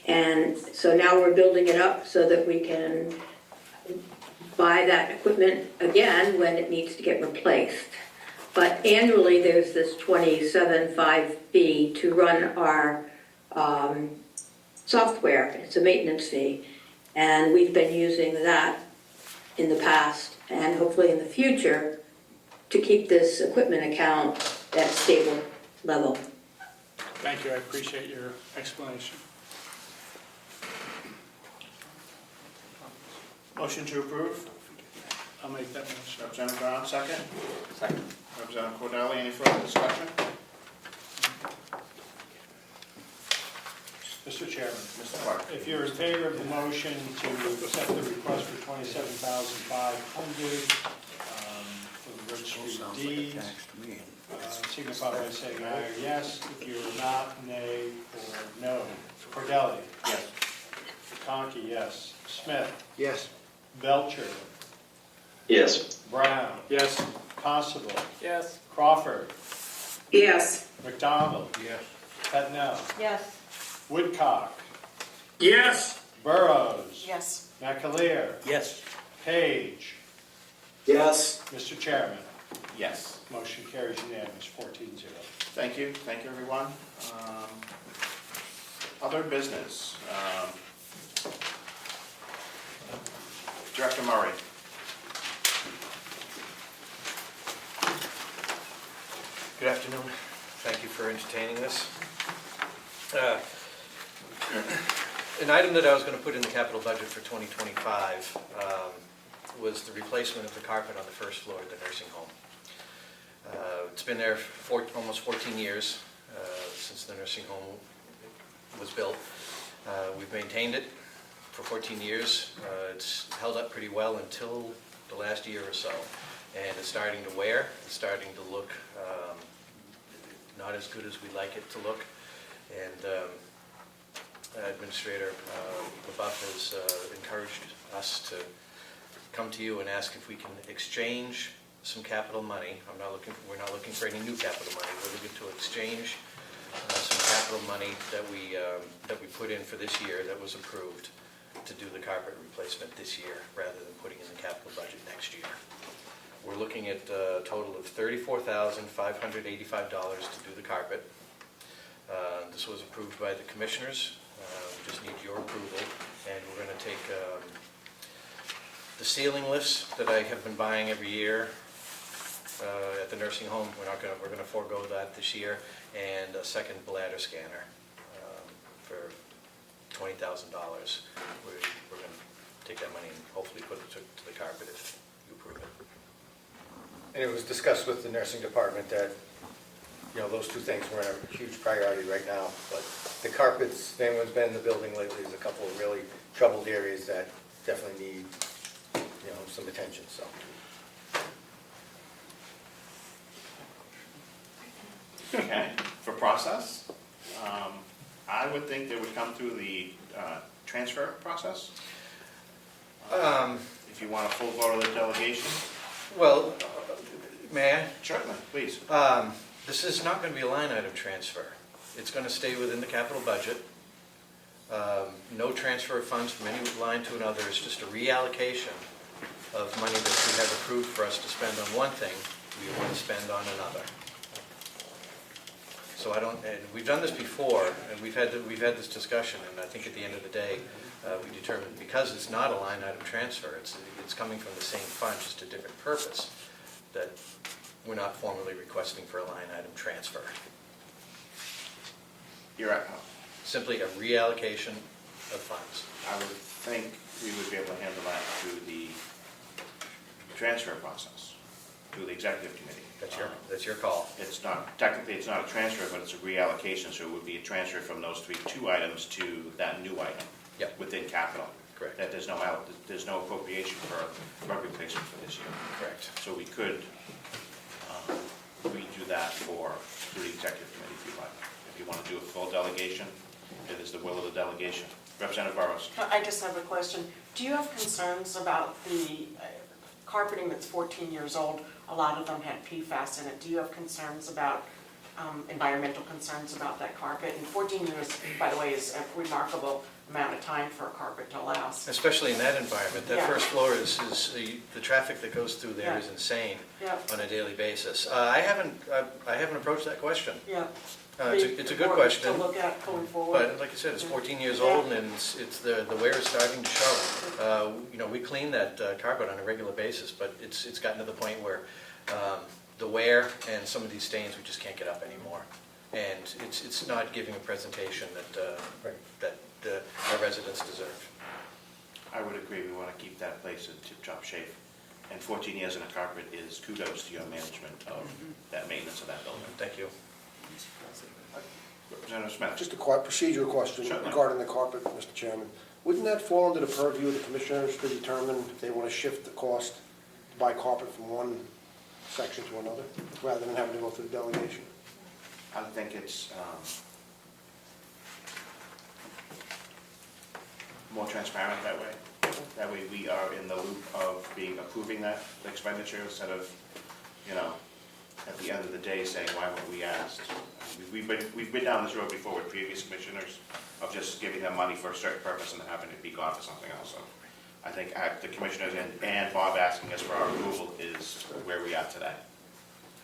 And so now we're building it up so that we can buy that equipment again when it needs to get replaced. But annually, there's this $27,500 fee to run our software. It's a maintenance fee, and we've been using that in the past and hopefully in the future to keep this equipment account at a stable level. Thank you, I appreciate your explanation. Motion to approve. I'll make that motion. Representative Brown, second. Second. Representative Cordelli, any further discussion? Mr. Chairman. Mr. Clark. If you're in favor of the motion to accept the request for $27,500 for the Street Sounds like a deeds, tax to me. signify by saying aye or yes. If you're not, nay, or no. Cordelli? Yes. Conkey, yes. Smith? Yes. Belcher? Yes. Brown? Yes. Constable? Yes. Crawford? Yes. McDonald? Yes. Petnell? Yes. Woodcock? Yes. Burrows? Yes. McAleer? Yes. Page? Yes. Mr. Chairman? Yes. Motion carries unanimous, 14-0. Thank you, everyone. Other business. Director Murray. Good afternoon. Thank you for entertaining this. An item that I was going to put in the capital budget for 2025 was the replacement of the carpet on the first floor of the nursing home. It's been there for almost 14 years since the nursing home was built. We've maintained it for 14 years. It's held up pretty well until the last year or so. And it's starting to wear. It's starting to look not as good as we'd like it to look. And Administrator LaBeouf has encouraged us to come to you and ask if we can exchange some capital money. We're not looking for any new capital money. We're looking to exchange some capital money that we put in for this year that was approved to do the carpet replacement this year rather than putting in the capital budget next year. We're looking at a total of $34,585 to do the carpet. This was approved by the commissioners. We just need your approval, and we're going to take the ceiling lifts that I have been buying every year at the nursing home. We're going to forego that this year, and a second bladder scanner for $20,000. We're going to take that money and hopefully put it to the carpet if you approve it. And it was discussed with the nursing department that, you know, those two things were a huge priority right now. But the carpets, if anyone's been in the building lately, there's a couple of really troubled areas that definitely need, you know, some attention, so. Okay, for process, I would think they would come through the transfer process. If you want a full vote of the delegation. Well, may I? Certainly, please. This is not going to be a line item transfer. It's going to stay within the capital budget. No transfer of funds from any line to another. It's just a reallocation of money that we have approved for us to spend on one thing, we want to spend on another. So and we've done this before, and we've had this discussion, and I think at the end of the day, we determined because it's not a line item transfer, it's coming from the same fund, just a different purpose, that we're not formally requesting for a line item transfer. You're right. Simply a reallocation of funds. I would think we would be able to handle that through the transfer process, through the executive committee. That's your call. It's not, technically it's not a transfer, but it's a reallocation, so it would be a transfer from those two items to that new item. Yep. Within capital. Correct. That there's no appropriation for rug replacement for this year. Correct. So we could redo that through the executive committee if you like. If you want to do a full delegation, it is the will of the delegation. Representative Burrows. I just have a question. Do you have concerns about the carpeting that's 14 years old? A lot of them had PFAS in it. Do you have concerns about environmental concerns about that carpet? And 14 years, by the way, is a remarkable amount of time for a carpet to last. Especially in that environment. That Yeah. first floor is the traffic that goes through there Yeah. is insane Yeah. on a daily basis. I haven't approached that question. Yeah. It's a good question. To look at going forward. But like I said, it's 14 years old, and it's the wear is starting to show. You know, we clean that carpet on a regular basis, but it's gotten to the point where the wear and some of these stains we just can't get up anymore, and it's not giving a presentation that our residents deserve. I would agree. We want to keep that place in tip-top shape. And 14 years in a carpet is kudos to your management of that maintenance of that building. Thank you. Representative Smith. Just a procedural question Certainly. regarding the carpet, Mr. Chairman. Wouldn't that fall under the purview of the commissioners to determine if they want to shift the cost to buy carpet from one section to another, rather than having to go through the delegation? I think it's more transparent that way. That way we are in the loop of approving that expenditure instead of, at the end of the day saying, why weren't we asked? We've been down this road before with previous commissioners of just giving them money for a certain purpose and having it be gone for something else. So I think the commissioners and Bob asking us for our approval is where we are today.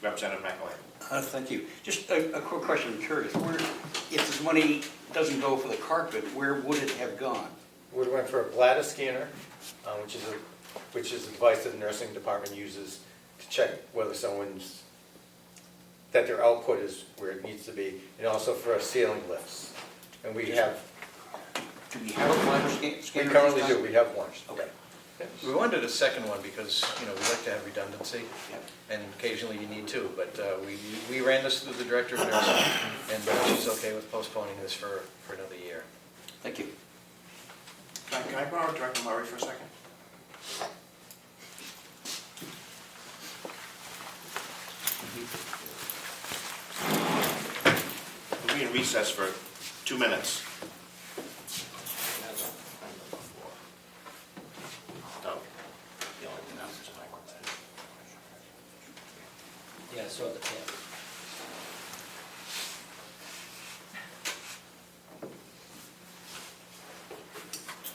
Representative McElwain. Thank you. Just a quick question, I'm curious. If this money doesn't go for the carpet, where would it have gone? We went for a bladder scanner, which is a device that the nursing department uses to check whether that their output is where it needs to be, and also for ceiling lifts. And we have. Do we have a bladder scanner? We currently do, we have one. Okay. We wanted a second one because, we like to have redundancy, and occasionally you need two, but we ran this through the director of nursing, and she's okay with postponing this for another year. Thank you. Can I borrow Director Murray for a second? We'll be in recess for 2 minutes. Yeah, so,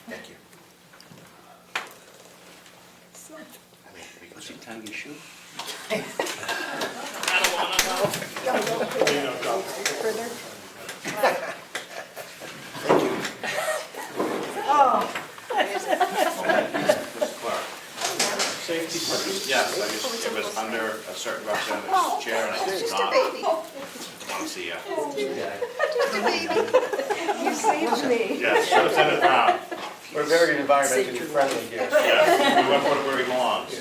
Thank you. What's your time you shoot? Safety first. Yes, it was under a certain representative's chair, and I was not. I want to see you. You saved me. Yes, Representative Brown. We're very environmentally friendly here. Yes, we went where he belongs.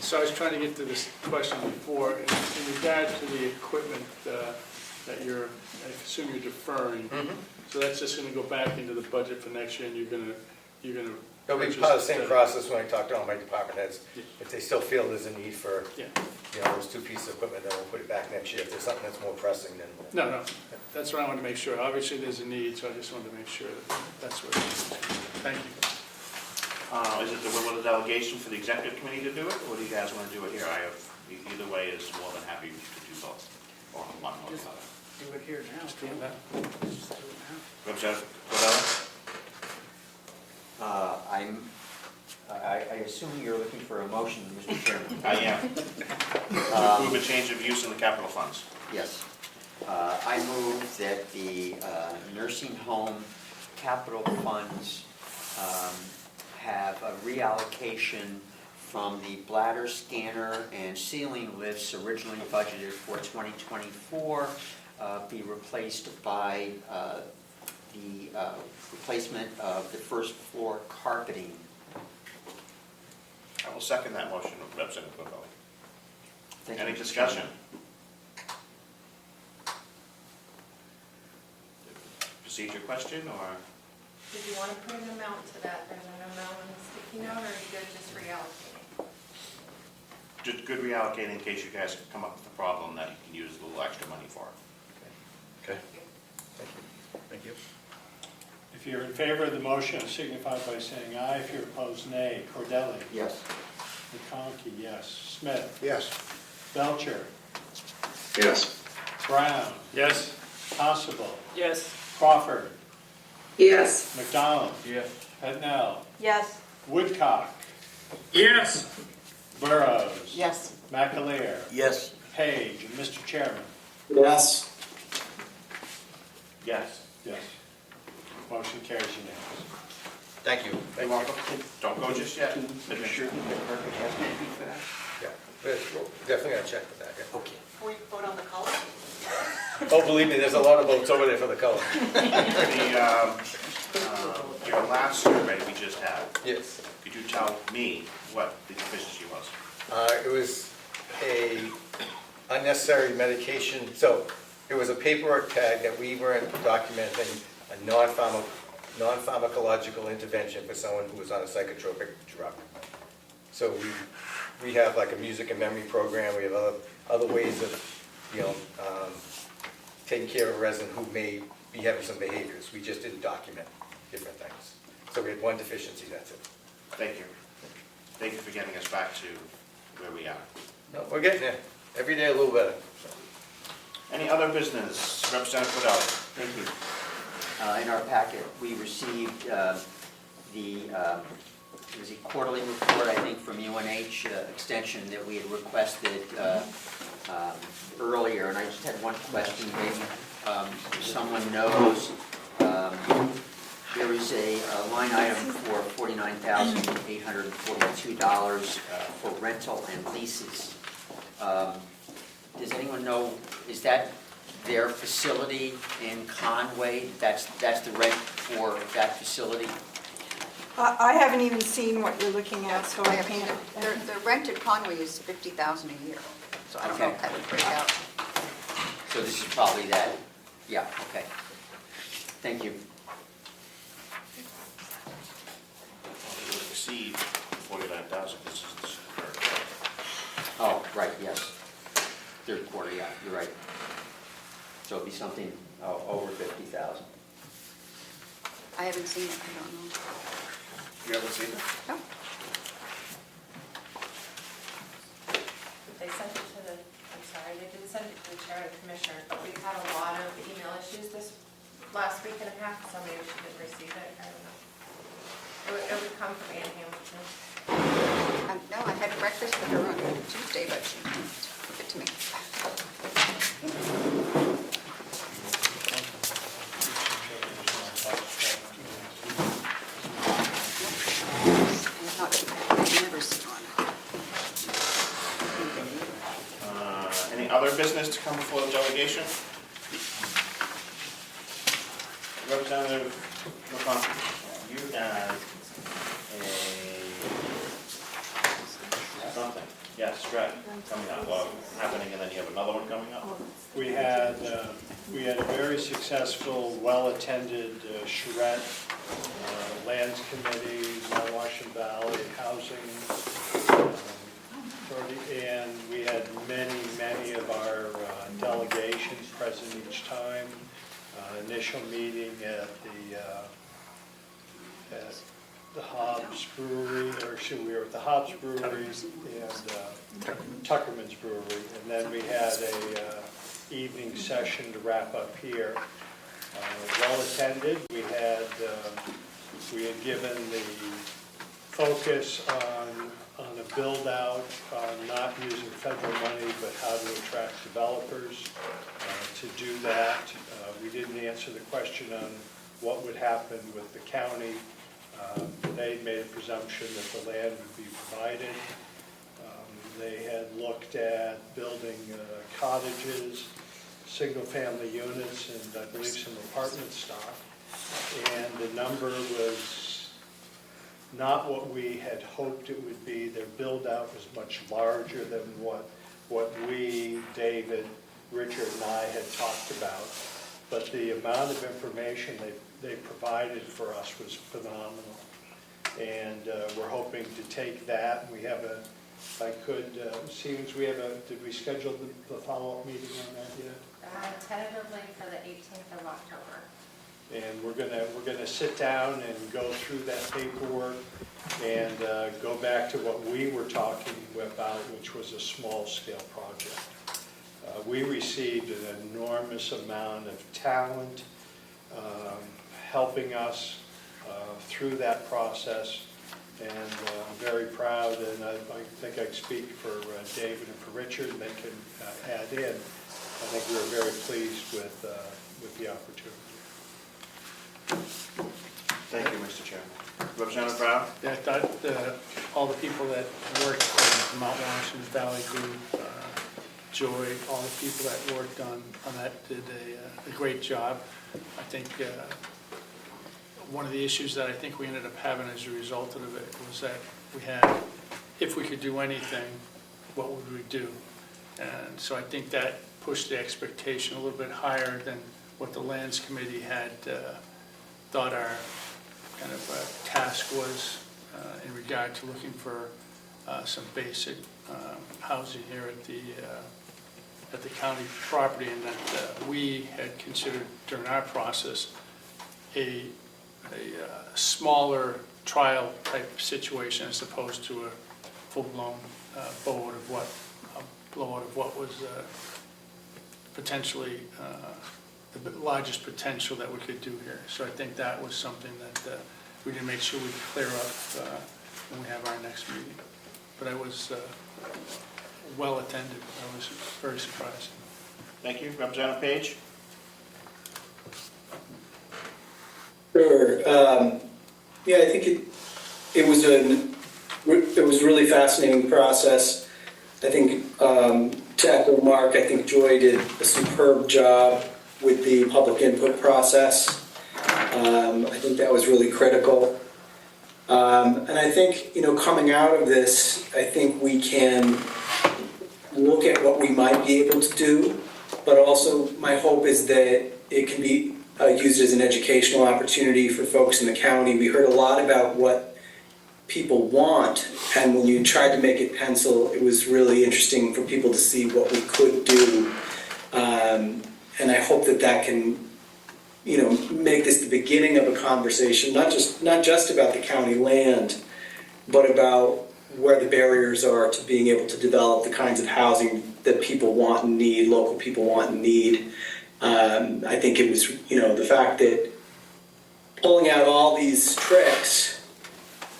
So I was trying to get to this question before, in regard to the equipment that I assume you're deferring. So that's just gonna go back into the budget for next year, and you're gonna It'll be part of the same process when I talk to all my department heads. If they still feel there's a need for, those two pieces of equipment, then we'll put it back next year. If there's something that's more pressing, then we'll. No, that's what I wanted to make sure. Obviously, there's a need, so I just wanted to make sure that's what it is. Thank you. Is it the will of the delegation for the executive committee to do it, or do you guys want to do it here? Either way is more than happy to do both, or one or the other. Do it here now. Just do it now. Representative Cordella? I assume you're looking for a motion, Mr. Chairman. I am. To approve a change of use in the capital funds. Yes. I move that the nursing home capital funds have a reallocation from the bladder scanner and ceiling lifts originally budgeted for 2024 be replaced by the replacement of the first floor carpeting. I will second that motion, Representative Cordella. Thank you, Any Mr. discussion? Procedure question, or? Did you want to put an amount to that, there's an amount on the sticky note, or are you good just reallocating? Just good reallocating in case you guys come up with a problem that you can use a little extra money for. Okay. Thank you. If you're in favor of the motion, signify by saying aye. If you're opposed, nay. Cordelli? Yes. McConkey, yes. Smith? Yes. Belcher? Yes. Brown? Yes. Constable? Yes. Crawford? Yes. McDonald? Yes. Petnell? Yes. Woodcock? Yes. Burrows? Yes. McAleer? Yes. Page? And Mr. Chairman? Yes. Yes. Yes. Motion carries unanimous. Thank you. You're welcome. Don't go just yet. Make sure that the carpet has to be for that? Yeah, we're definitely gonna check with that, yeah. Okay. Can we vote on the color? Oh, believe me, there's a lot of votes over there for the color. Your last survey we just had, Yes. could you tell me what the deficiency was? It was a unnecessary medication, so it was a paperwork tag that we weren't documenting a non-pharmacological intervention for someone who was on a psychotropic drug. So we have like a music and memory program, we have other ways of, taking care of a resident who may be having some behaviors. We just didn't document different things. So we had one deficiency, that's it. Thank you. Thank you for getting us back to where we are. No, we're getting there. Every day a little better. Any other business? Representative Fidel. Thank you. In our packet, we received it was a quarterly report, I think, from UNH Extension that we had requested earlier, and I just had one question, maybe if someone knows. There is a line item for $49,842 for rental and leases. Does anyone know, is that their facility in Conway? That's the rent for that facility? I haven't even seen what you're looking at, so I can't. The rent at Conway is $50,000 a year, so I don't know if that would break out. So this is probably that, yeah, okay. Thank you. It would exceed 49,000. This is the current. Oh, right, yes. Third quarter, yeah, you're right. So it'd be something over 50,000. I haven't seen it, I don't know. You haven't seen it? No. They sent it to they did send it to the chair of the commissioners, but we've had a lot of email issues this last week and a half, so maybe she didn't receive it, I don't know. It would come from Ann Hamilton. No, I had breakfast with her on Tuesday, but she didn't give it to me. I've never seen one. Any other business to come before the delegation? Representative McConkey, you have something, yes, right, coming up, well, happening, and then you have another one coming up? We had a very successful, well-attended charrette, Lands Committee, Washington Valley Housing Authority, and we had many of our delegations present each time. Initial meeting at the Hobbs Brewery, or excuse me, we were at the Hobbs Brewery and Tuckerman's Brewery, and then we had a evening session to wrap up here. Well attended. We had given the focus on a build out, not using federal money, but how to attract developers to do that. We didn't answer the question on what would happen with the county. They made a presumption that the land would be provided. They had looked at building cottages, single-family units, and I believe some apartment stock. And the number was not what we had hoped it would be. Their build-out was much larger than what we, David, Richard, and I had talked about. But the amount of information they provided for us was phenomenal. And we're hoping to take that. We have if I could, Stevens, did we schedule the follow-up meeting on that yet? Tentatively for the 18th of October. And we're gonna sit down and go through that paperwork and go back to what we were talking about, which was a small-scale project. We received an enormous amount of talent helping us through that process, and I'm very proud, and I think I speak for David and for Richard, and they can add in. I think we were very pleased with the opportunity. Thank you, Mr. Chairman. Representative Brown? Yeah, I thought all the people that worked from Mount Washington Valley Group, Joy, all the people that worked on that did a great job. I think one of the issues that I think we ended up having as a result of it was that we had, if we could do anything, what would we do? And so I think that pushed the expectation a little bit higher than what the Lands Committee had thought our kind of task was in regard to looking for some basic housing here at the county property, and that we had considered during our process a smaller trial type situation as opposed to a full-blown blowout of what was potentially the largest potential that we could do here. So I think that was something that we did make sure we clear up when we have our next meeting. But I was well attended. I was very surprised. Thank you. Representative Page? Sure. Yeah, I think it was a really fascinating process. I think, to echo Mark, I think Joy did a superb job with the public input process. I think that was really critical. And I think, coming out of this, I think we can look at what we might be able to do, but also my hope is that it can be used as an educational opportunity for folks in the county. We heard a lot about what people want, and when you tried to make it pencil, it was really interesting for people to see what we could do. And I hope that can, make this the beginning of a conversation, not just about the county land, but about where the barriers are to being able to develop the kinds of housing that people want and need, local people want and need. I think it was, the fact that pulling out all these tricks,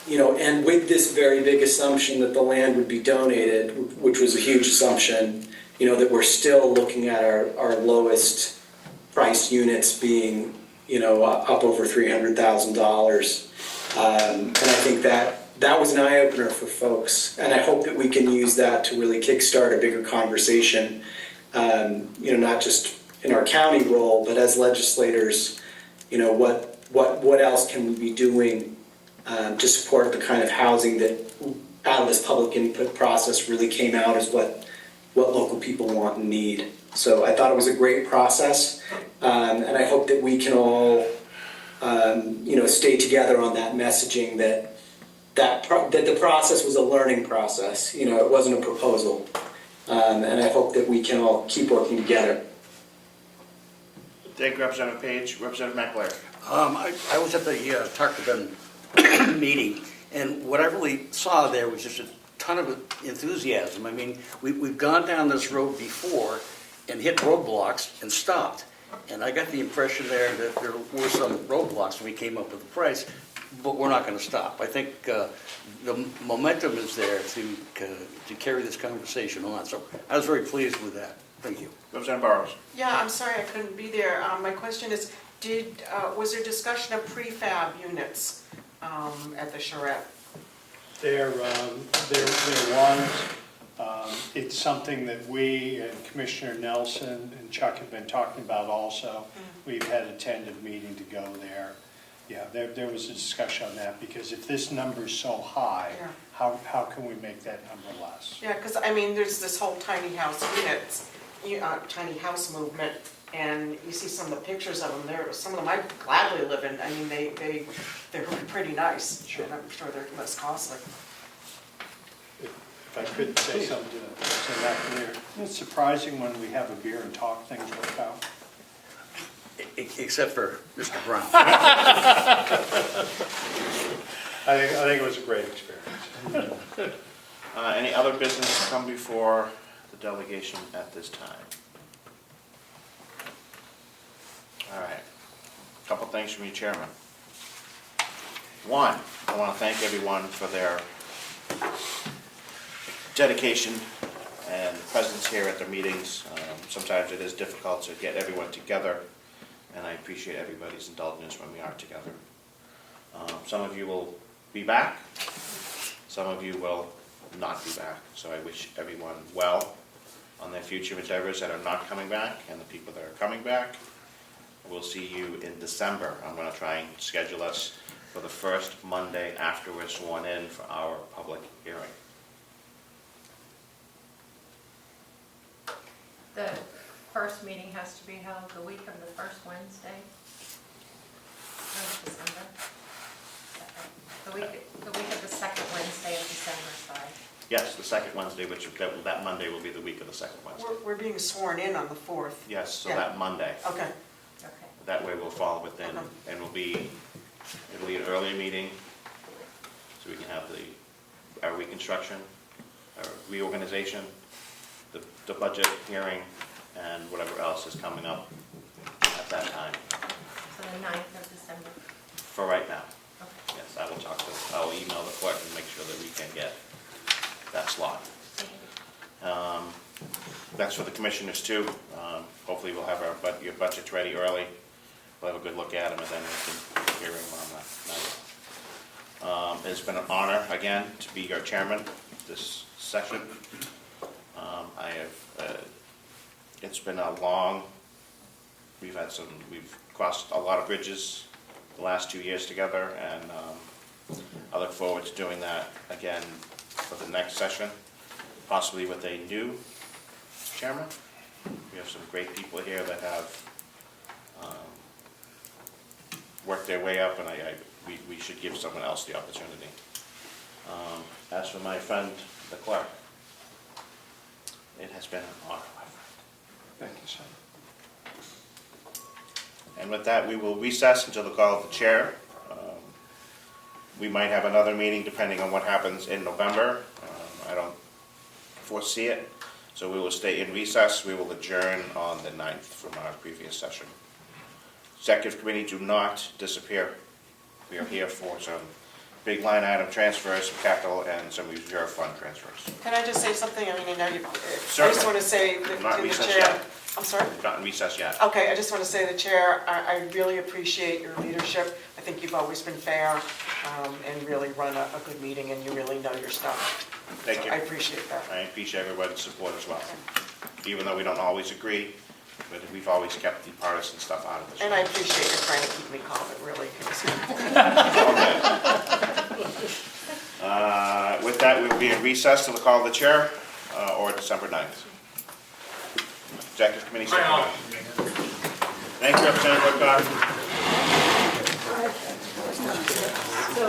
and with this very big assumption that the land would be donated, which was a huge assumption, that we're still looking at our lowest priced units being, up over $300,000. And I think that was an eye-opener for folks. And I hope that we can use that to really kickstart a bigger conversation, not just in our county role, but as legislators, what else can we be doing to support the kind of housing that out of this public input process really came out as what local people want and need. So I thought it was a great process, and I hope that we can all, stay together on that messaging that the process was a learning process. It wasn't a proposal, and I hope that we can all keep working together. Thank you, Representative Page. Representative McLeod. I was at the Tarkton meeting, and what I really saw there was just a ton of enthusiasm. I mean, we've gone down this road before and hit roadblocks and stopped. And I got the impression there that there were some roadblocks when we came up with the price, but we're not going to stop. I think the momentum is there to carry this conversation on. So I was very pleased with that. Thank you. Representative Burrows. Yeah, I'm sorry I couldn't be there. My question is, was there discussion of prefab units at the charrette? There was. It's something that we and Commissioner Nelson and Chuck have been talking about also. We've had a tentative meeting to go there. Yeah, there was a discussion on that, because if this number's so high, how can we make that number less? Yeah, because I mean, there's this whole tiny house units, tiny house movement, and you see some of the pictures of them. Some of them I'd gladly live in. I mean, they're pretty nice. Sure. And I'm sure they're less costly. If I could say something to that clear, it's surprising when we have a beer and talk, things work out. Except for Mr. Brown. I think it was a great experience. Any other business to come before the delegation at this time? All right. A couple things from you, Chairman. One, I want to thank everyone for their dedication and presence here at their meetings. Sometimes it is difficult to get everyone together, and I appreciate everybody's indulgence when we are together. Some of you will be back. Some of you will not be back. So I wish everyone well on their future endeavors that are not coming back, and the people that are coming back. We'll see you in December. I'm going to try and schedule us for the first Monday after we're sworn in for our public hearing. The first meeting has to be held the week of the first Wednesday of December. The week of the second Wednesday of December, sorry. Yes, the second Wednesday, which that Monday will be the week of the second Wednesday. We're being sworn in on the 4th. Yes, so Yeah. that Monday. Okay. Okay. That way we'll fall within, Okay. and it'll be an earlier meeting, so we can have our reconstruction, our reorganization, the budget hearing, and whatever else is coming up at that time, So the 9th of December. for right now. Okay. Yes, I'll email the clerk and make sure that we can get that slot. Thank you. That's for the commissioners too. Hopefully we'll have your budgets ready early. We'll have a good look at them and then we can hear them on that night. It's been an honor again to be your chairman this session. It's been a long, we've crossed a lot of bridges the last 2 years together, and I look forward to doing that again for the next session, possibly with a new chairman. We have some great people here that have worked their way up, and we should give someone else the opportunity. As for my friend, the clerk, it has been an honor, my friend. Thank you, sir. And with that, we will recess until the call of the chair. We might have another meeting depending on what happens in November. I don't foresee it, so we will stay in recess. We will adjourn on the 9th from our previous session. Executive committee, do not disappear. We are here for some big line item transfers, some capital, and some reserve fund transfers. Can I just say something? I mean, I know you, I Certainly. just want to say to Not the recessed chair. yet. I'm sorry? Not in recess yet. Okay, I just want to say to the chair, I really appreciate your leadership. I think you've always been fair and really run a good meeting, and you really know your stuff. Thank you. I appreciate that. I appreciate everyone's support as well. Even though we don't always agree, but we've always kept the partisan stuff out of this. And I appreciate you trying to keep me calm. It really is. With that, we will be in recess till the call of the chair, or December 9th. Executive committee. Thank you, Representative Woodcock. So,